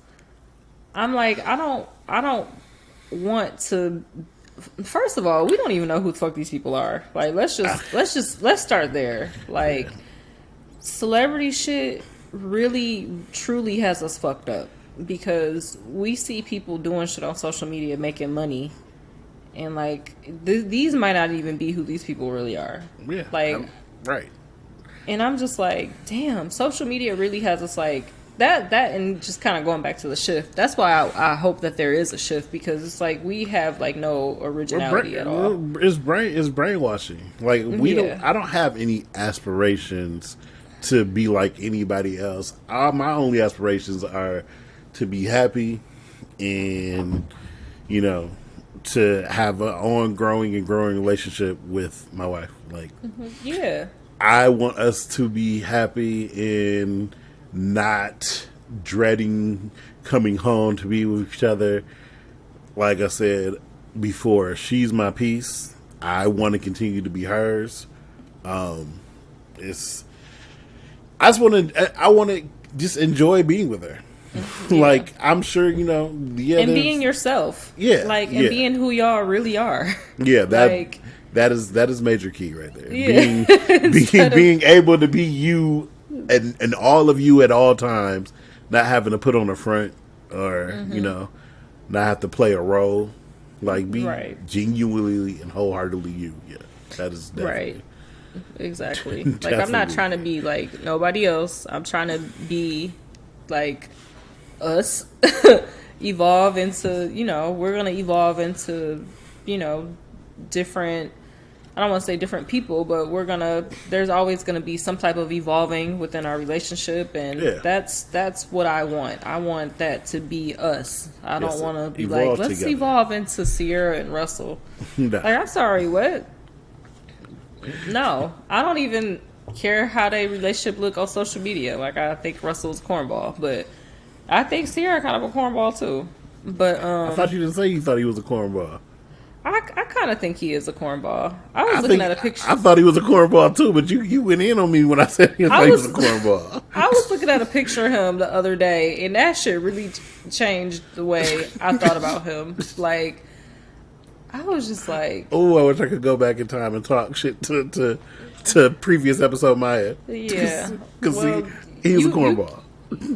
I'm like, I don't want to. First of all, we don't even know who the fuck these people are. Like, let's start there. Like, celebrity shit really truly has us fucked up, because we see people doing shit on social media making money, and like these might not even be who these people really are. Yeah. Like, right. and I'm just like, damn, social media really has us like that, and just kind of going back to the shift. That's why I hope that there is a shift, because it's like we have like no originality at all. It's brainwashing. Like, Yeah. I don't have any aspirations to be like anybody else. My only aspirations are to be happy, and to have an ongoing and growing relationship with my wife. Like, Yeah. I want us to be happy and not dreading coming home to be with each other. Like I said before, she's my piece. I want to continue to be hers. It's I want to just enjoy being with her. Yeah. Like, I'm sure, yeah. And being yourself. Yeah. Like, yeah. and being who y'all really are. Yeah, like, that is major key right there. yeah. Being able to be you and all of you at all times, not having to put on a front or, not have to play a role. Like, be genuinely and wholeheartedly you. Yeah, that is definitely. Right. Exactly. Like, I'm not trying to be like nobody else. I'm trying to be like us. Evolve into, we're going to evolve into, different, I don't want to say different people, but there's always going to be some type of evolving within our relationship. And that's what I want. I want that to be us. I don't want to be like, let's together. Evolve into Sierra and Russell. No. Like, I'm sorry, what? No, I don't even care how their relationship look on social media. Like, I think Russell's a cornball, but I think Sierra kind of a cornball too. But I thought you didn't say you thought he was a cornball. I kind of think he is a cornball. I was looking at a picture. I thought he was a cornball too, but you went in on me when I said he was a cornball. I was looking at a picture of him the other day, and that shit really changed the way I thought about him. Like, I was just like, oh, I wish I could go back in time and talk shit to previous episode Maya. Yeah, because he was a cornball.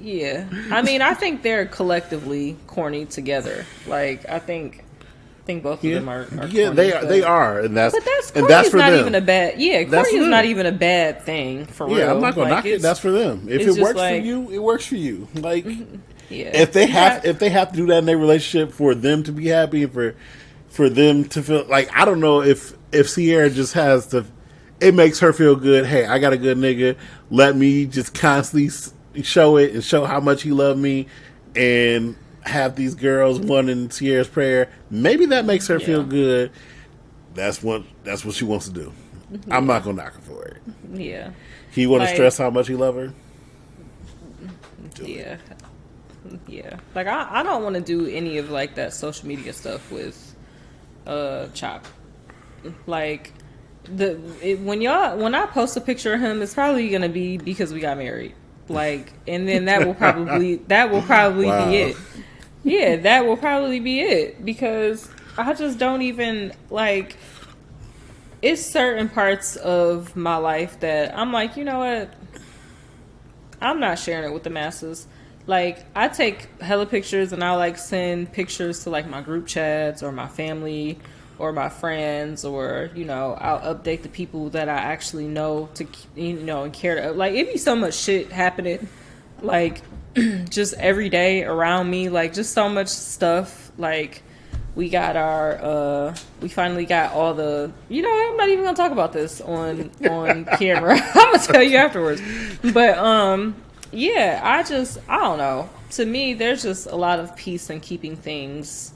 Yeah, I mean, I think they're collectively corny together. Like, I think both of them are yeah, corny, they are, and that's corny for not them. even a bad corny is not even a bad thing for real. Yeah, I'm not gonna knock it. That's for them. If it works for you, it works for you. Like, if they have to do that in their relationship for them to be happy and for them to feel like, I don't know if Sierra just has to, it makes her feel good. Hey, I got a good nigga. Let me just constantly show it and show how much he loved me, and have these girls wanting Sierra's prayer. Maybe that makes her feel good. That's what she wants to do. Yeah. I'm not gonna knock her for it. Yeah. He want to stress how much he love her. Yeah. Yeah. Like, I don't want to do any of like that social media stuff with Chop. Like, when I post a picture of him, it's probably gonna be because we got married. Like, and then that will probably wow. be it. Yeah, that will probably be it, because I just don't even, like, it's certain parts of my life that I'm like, you know what? I'm not sharing it with the masses. Like, I take hella pictures and I like send pictures to like my group chats or my family or my friends, or, I'll update the people that I actually know to, and care to, like, it'd be so much shit happening, like, just every day around me, like, just so much stuff. Like, we finally got all the, I'm not even gonna talk about this on camera. I'm gonna tell you afterwards. But, yeah, I don't know. To me, there's just a lot of peace in keeping things,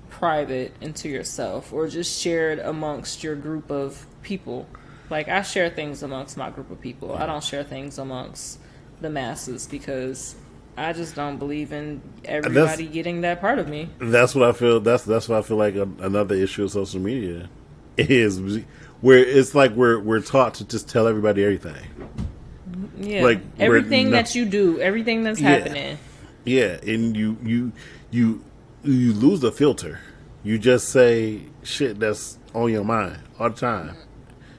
private into yourself, or just shared amongst your group of people. Like, I share things amongst my group of people. I don't share things amongst the masses, because I just don't believe in everybody getting that part of me. That's what I feel. That's what I feel like another issue of social media is, where it's like we're taught to just tell everybody everything. Yeah, like, everything that you do, everything that's happening. Yeah, and you lose the filter. You just say shit that's on your mind all the time.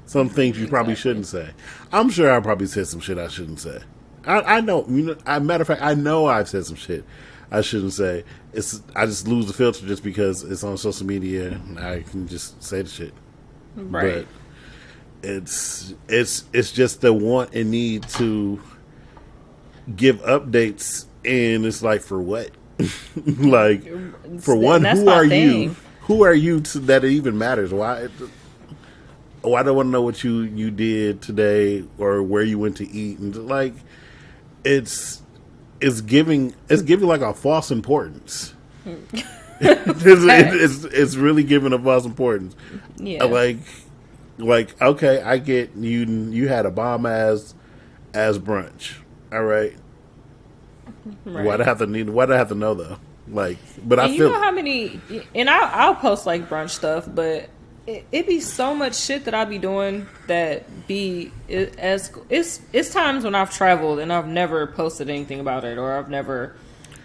Some things you probably shouldn't say. I'm sure I probably said some shit I shouldn't say. I know. Matter of fact, I know I've said some shit I shouldn't say. I just lose the filter just because it's on social media and I can just say the shit. Right. But it's just the want and need to give updates, and it's like, for what? Like, for one, who are you? Who are you that it even matters? Why? I don't want to know what you did today or where you went to eat, and like, it's giving like a false importance. it's really giving a false importance. Yeah. Like, okay, I get you had a bomb ass brunch. All right. Right. Why'd I have to know though? Like, but and I feel, how many, and I'll post like brunch stuff, but it be so much shit that I be doing that be as it's times when I've traveled and I've never posted anything about it, or I've never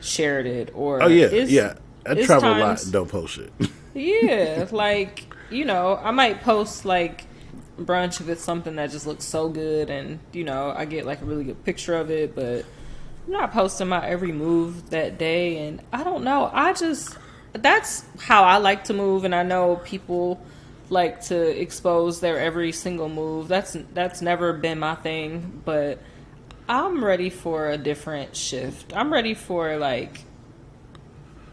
shared it, or Oh yeah, yeah. I it's travel a lot and times, don't post shit. yeah, like, I might post like brunch if it's something that just looks so good, and I get like a really good picture of it, but I'm not posting my every move that day. And I don't know, that's how I like to move, and I know people like to expose their every single move. That's never been my thing, but I'm ready for a different shift. I'm ready for like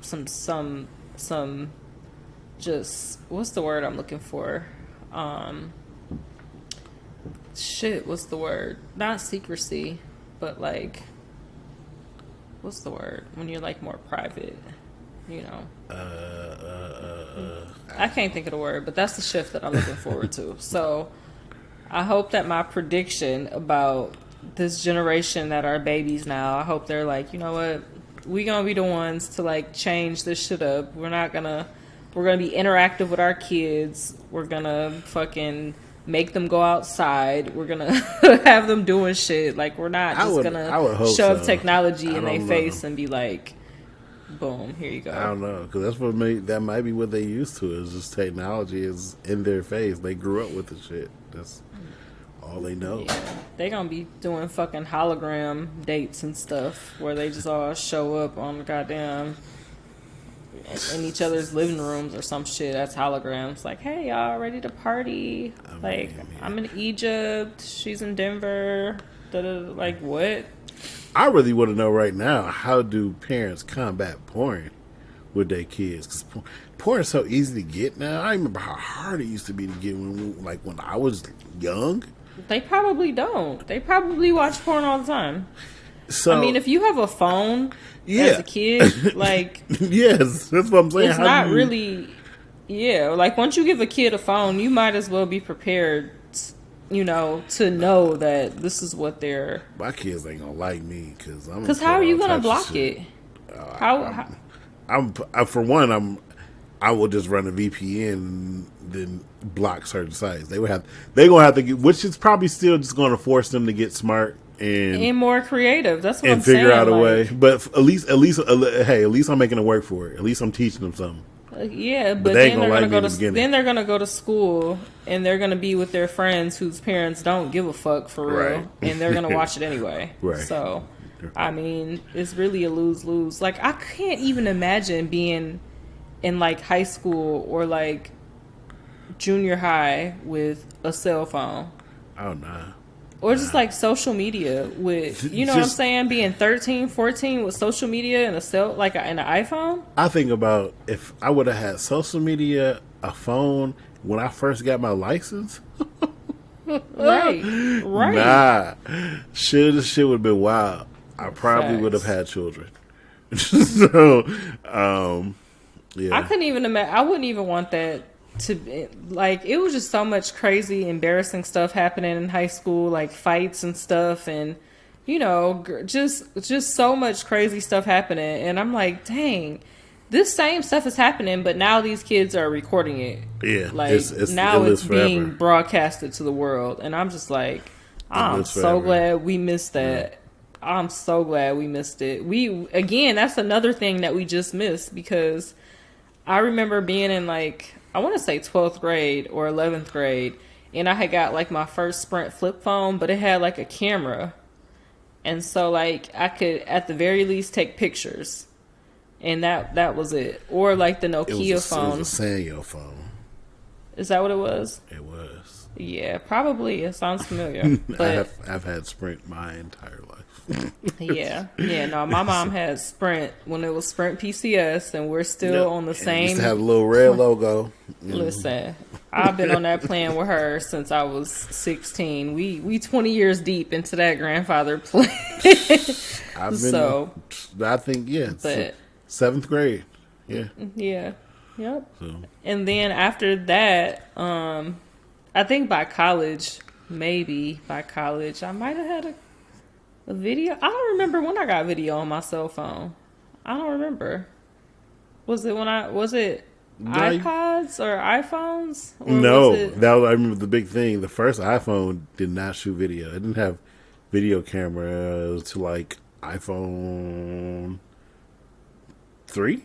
some just, what's the word I'm looking for? Um Shit, what's the word? Not secrecy, but like, what's the word when you're like more private, you know? I can't think of the word, but that's the shift that I'm looking forward to. So I hope that my prediction about this generation that are babies now, I hope they're like, you know what, we gonna be the ones to like change this shit up. We're gonna be interactive with our kids. We're gonna fucking make them go outside. We're gonna have them doing shit. Like, we're not just I would gonna hope shove so. technology I in their don't face know. and be like, boom, here you I go. don't know, because that might be what they used to, is just technology is in their face. They grew up with the shit. That's all they know. Yeah, they gonna be doing fucking hologram dates and stuff where they just all show up on the goddamn in each other's living rooms or some shit. That's holograms. Like, hey, y'all ready to party? I Like, mean, yeah. I'm in Egypt. She's in Denver. Da-da-da. Like, what? I really want to know right now, how do parents combat porn with their kids? Because porn is so easy to get now. I remember how hard it used to be to get when I was young. They probably don't. They probably watch porn all the time. I mean, So if you have a phone as yeah, a kid, like, yes, that's what I'm saying. it's How do not you? really. Yeah, like, once you give a kid a phone, you might as well be prepared, to know that this is what they're. My kids ain't gonna like me because I'm gonna Because how put are you all gonna types of block shit. it? How For one, I will just run a VPN and then block certain sites. They gonna have to get, which is probably still just gonna force them to get smart and more creative? That's what I'm and figure saying. out a way. Like, But hey, at least I'm making it work for it. At least I'm teaching them something. yeah, But but they ain't then gonna they're like gonna me go in the to beginning, then they're gonna go to school, and they're gonna be with their friends whose parents don't give a fuck for right? real, and they're gonna watch it anyway. Right. So, I mean, it's really a lose lose. Like, I can't even imagine being in like high school or like junior high with a cell phone. Oh nah. Or just like social media with, you know what I'm Just saying? Being 13, 14 with social media and and an iPhone. I think about if I would have had social media, a phone when I first got my license. Right. Right. Nah, shit would have been wild. I probably would have Facts. had children. So, I yeah, couldn't even imagine. I wouldn't even want that to be like. It was just so much crazy, embarrassing stuff happening in high school, like fights and stuff, and just so much crazy stuff happening. And I'm like, dang, this same stuff is happening, but now these kids are recording it. yeah. Like, It now lives it's being forever. broadcasted to the world, and I'm just like, It I'm lives so forever. glad we missed that. I'm so glad we missed it. That's another thing that we just missed, because I remember being in like, I want to say 12th grade or 11th grade, and I had got like my first Sprint flip phone, but it had like a camera. And so like I could at the very least take pictures. And that was it. Or like the Nokia It was phone. a Sanyo phone. Is that what it was? It was. Yeah, probably. It sounds familiar. But I've had Sprint my entire life. yeah. Yeah, no, my mom had Sprint when it was Sprint PCS, and we're still Yep. on the And it used same. to have a little red logo. Listen, I've been on that plan with her since I was 16. We 20 years deep into that grandfather plan. I've been. So, I think but seventh grade. Yeah. yeah, yep. So And then after that, I think by college, maybe by college, I might have had a video. I don't remember when I got video on my cell phone. I don't remember. Was it Like, iPods or iPhones? Or was no, it? that was, I remember the big thing. The first iPhone did not shoot video. It didn't have video cameras to like iPhone 3,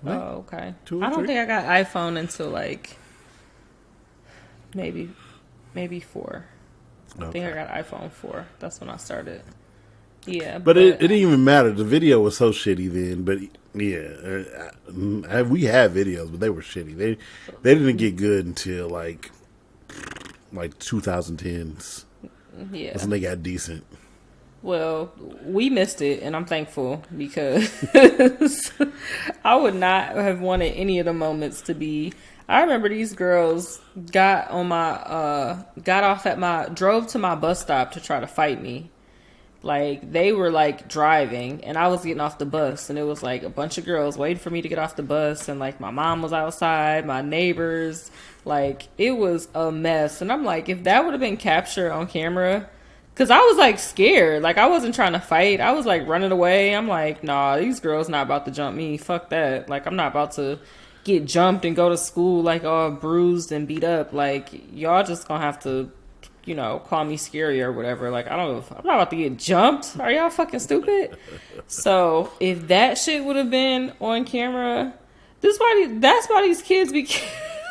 Oh, okay. 2 or I don't 3. think I got iPhone until like maybe maybe 4. I think I Okay. got iPhone 4. That's when I started. Yeah, But it but didn't even matter. The video was so shitty then. But yeah, we had videos, but they were shitty. They didn't get good until like 2010s. That's yeah. when they got decent. Well, we missed it, and I'm thankful because I would not have wanted any of the moments to be. I remember these girls got off at drove to my bus stop to try to fight me. Like they were like driving, and I was getting off the bus, and it was like a bunch of girls waiting for me to get off the bus, and like my mom was outside, my neighbors, like it was a mess. And I'm like, if that would have been captured on camera. Cause I was like scared, like I wasn't trying to fight. I was like running away. I'm like, nah, these girls not about to jump me. Fuck that. Like I'm not about to get jumped and go to school like all bruised and beat up. Like y'all just gonna have to, call me scary or whatever. Like I'm not about to get jumped. Are y'all fucking stupid? So if that shit would have been on camera, that's why these kids be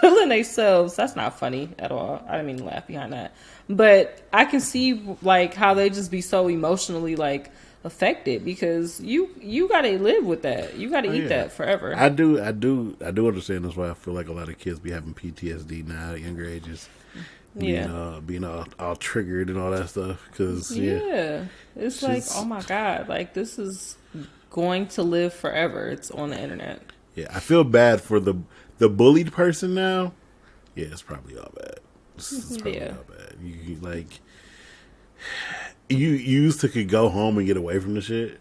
killing themselves. That's not funny at all. I didn't mean to laugh behind that. But I can see like how they just be so emotionally like affected because you gotta live with that. You gotta eat that forever. I do understand. That's why I feel like a lot of kids be having PTSD now at younger ages, being all triggered and all that stuff. Because It's like, oh my god, like this is going to live forever. It's on the internet. yeah, I feel bad for the bullied person now. Yeah, it's probably all bad. It's probably all bad. You like you used to could go home and get away from the shit,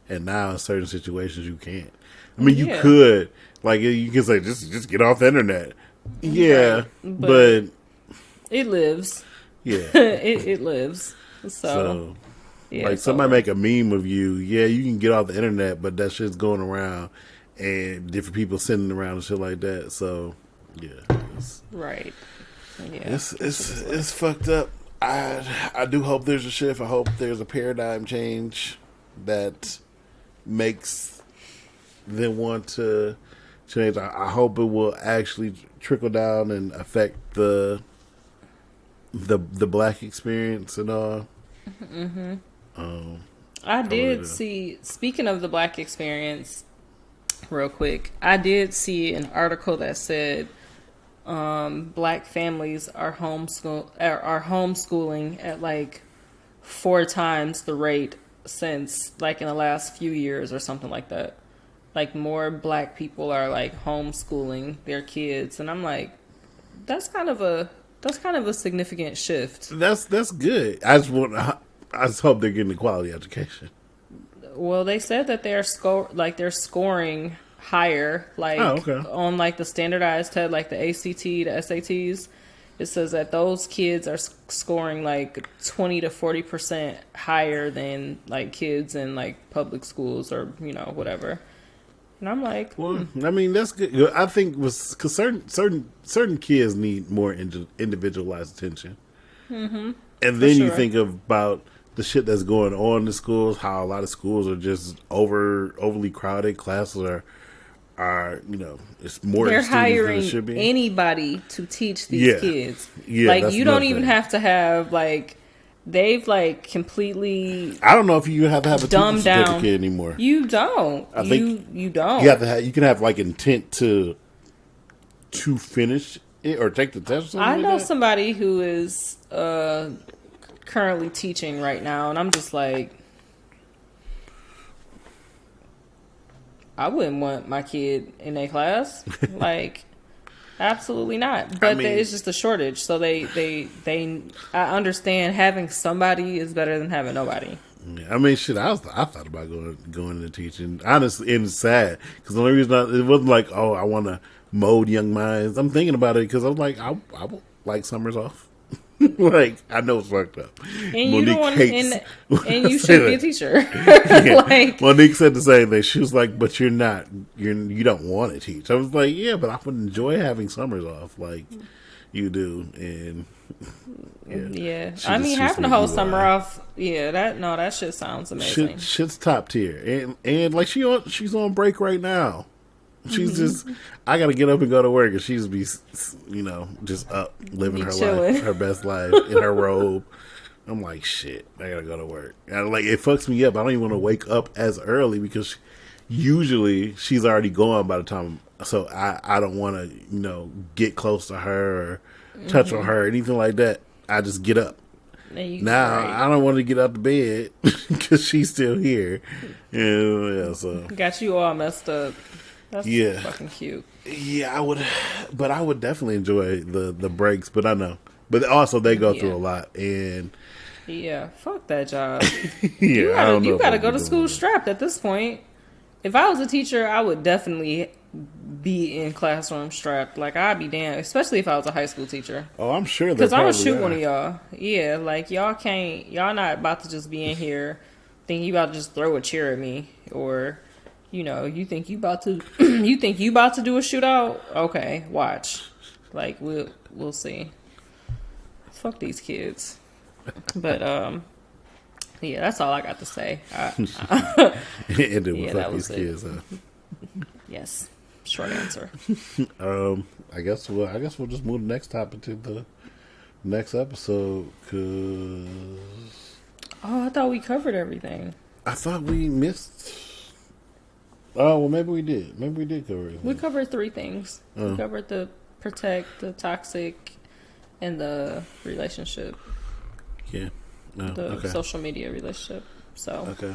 and now in certain situations you can't. I mean, you could like you can say just get off the internet. Yeah, Right. but it lives. yeah. it lives. So Yeah, like it's somebody over. make a meme of you. Yeah, you can get off the internet, but that shit's going around, and different people sending around and shit like that. So yeah, Right. Yeah. it's fucked up. I do hope there's a shift. I hope there's a paradigm change that makes them want to change. I hope it will actually trickle down and affect the black experience and all. I did to- see, speaking of the black experience, real quick, I did see an article that said black families are homeschooling at like 4 times the rate since like in the last few years or something like that. Like more black people are like homeschooling their kids, and I'm like, that's kind of a significant shift. That's good. I just hope they're getting a quality education. Well, they said that they're they're scoring higher, like on like the standardized test, like the ACT, the SATs. It says that those kids are scoring like 20 to 40% higher than like kids in like public schools or whatever. And I'm like, Well, I mean that's good. I think was because certain kids need more individualized attention. And then you sure. think about the shit that's going on in schools, how a lot of schools are just overly crowded. Classes are it's more they're students than it hiring should be. anybody to teach these kids. Yeah, Like that's you don't another even thing. have to have like they've like completely I don't know if you have to have a teacher dumbed down. certificate anymore. You don't. I think you don't. You have to have. You can have like intent to finish it or take the test. Or something I like know that. somebody who is currently teaching right now, and I'm just like, I wouldn't want my kid in a class. Like, absolutely not. But mean- it's just a shortage. So they I understand having somebody is better than having nobody. Yeah, I mean, shit. I thought about going into teaching. Honestly, and it's sad because the only reason it wasn't like, oh, I want to mold young minds. I'm thinking about it because I'm like, I would like summers off. Like, I know it's fucked up. And you don't want and you say should be a that. teacher. Yeah. Like, Monique said the same thing. She was like, "But you don't want to teach." I was like, "Yeah, but I would enjoy having summers off, like you do." And yeah. she I just mean, shoots having me the whole UI. summer off, yeah, that shit sounds amazing. Shit's top tier, and like she's on break right now. She's just, I gotta get up and go to work, and she's be, just up living Be her chilling. life, her best life in her robe. I'm like, shit, I gotta go to work. And like, it fucks me up. I don't even want to wake up as early because usually she's already gone by the time. So I don't want to, get close to her or touch on her or anything like that. I just get up. Now Right. I don't want to get out the bed because she's still here. Yeah, so Got you all messed up. That's Yeah. fucking cute. yeah, but I would definitely enjoy the breaks. But I know, but also they go through Yeah. a lot, and Yeah, fuck that job. yeah, I don't know. You if gotta I'd go be to doing school that. strapped at this point. If I was a teacher, I would definitely be in classroom strapped. Like, I'd be damned, especially if I was a high school teacher. Oh, I'm sure Because I'm gonna probably shoot are. one of y'all. Yeah, like, y'all not about to just be in here thinking you about to just throw a chair at me. Or, you think you about to, you think you about to do a shootout? Okay, watch. Like, we'll see. Fuck these kids. But, yeah, that's all I got to say. And then Yeah, fuck that these was it. kids. Yes, short answer. I guess we'll just move the next topic to the next episode because Oh, I thought we covered everything. I thought we missed. Oh well, maybe we did. Maybe we did cover everything. We covered 3 things. We covered the protect, the toxic, and the relationship, Yeah. No. the Okay. social media relationship. So, Okay.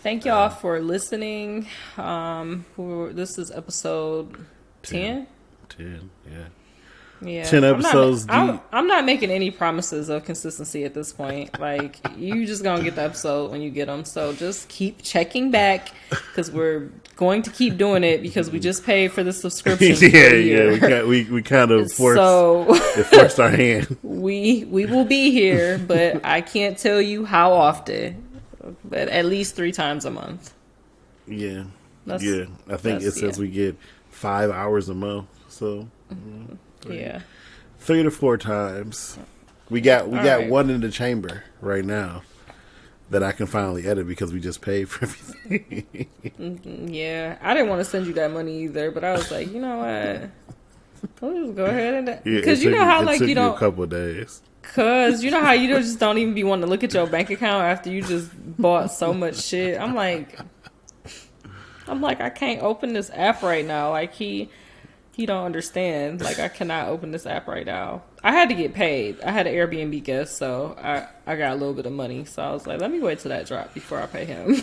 thank y'all for listening. This is episode 10. 10. Yeah. Yeah, 10 episodes deep. I'm not making any promises of consistency at this point. Like, you just gonna get the episode when you get them. So just keep checking back because we're going to keep doing it because we just paid for the subscription. for Yeah. a year. Yeah. We kind of forced So forced our hand. we will be here, but I can't tell you how often. But at least 3 times a month. Yeah. That's- Yeah. I think it that's- says yeah. we get 5 hours a month. So. Yeah. 3 to 4 times. We got right. one in the chamber right now that I can finally edit because we just paid for everything. Yeah. I didn't want to send you that money either, but I was like, you know what? We'll just go ahead and because you know how like you a don't couple of days. Cause you know how you just don't even be wanting to look at your bank account after you just bought so much shit. I'm like I can't open this app right now. Like he don't understand. Like, I cannot open this app right now. I had to get paid. I had an Airbnb guest, so I got a little bit of money. So I was like, let me wait till that drop before I pay him.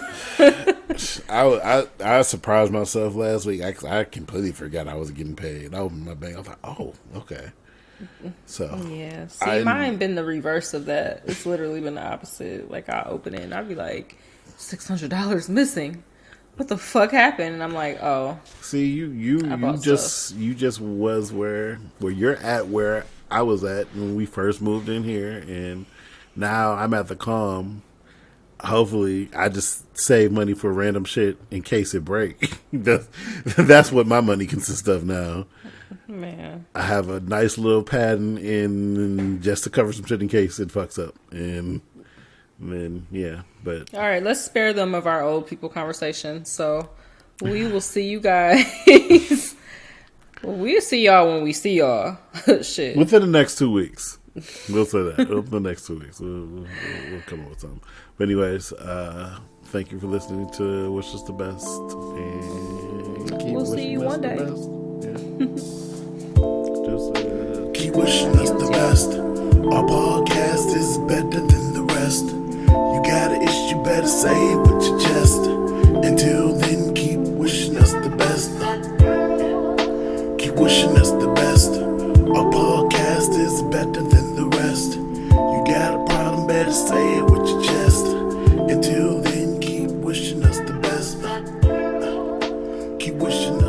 I surprised myself last week. I completely forgot I was getting paid. I opened my bank. I was like, oh, okay. So Yeah. See, mine been the reverse of that. It's literally been the opposite. Like, I open it and I'd be like, $600 missing. What the fuck happened? And I'm like, oh. see, you bought just was where you're at, where I was at when we first moved in here, and now I'm at the calm. Hopefully, I just save money for random shit in case it break. That's what my money consists of now. Man. I have a nice little padding in just to cover some shit in case it fucks up, and then yeah. But All right, let's spare them of our old people conversation. So we will see you guys. We'll see y'all when we see y'all. Shit. within the next 2 weeks, we'll say that. Within the next 2 weeks, we'll come up with something. But anyways, thank you for listening to Wish Us the Best, and keep We'll see wishing you us one the day. best. Yeah. Just keep wishing us the best. Our podcast is better than the rest. You got an issue, better say it with your chest. Until then, keep wishing us the best. Keep wishing us the best. Our podcast is better than the rest. You got a problem, better say it with your chest. Until then, keep wishing us the best. Keep wishing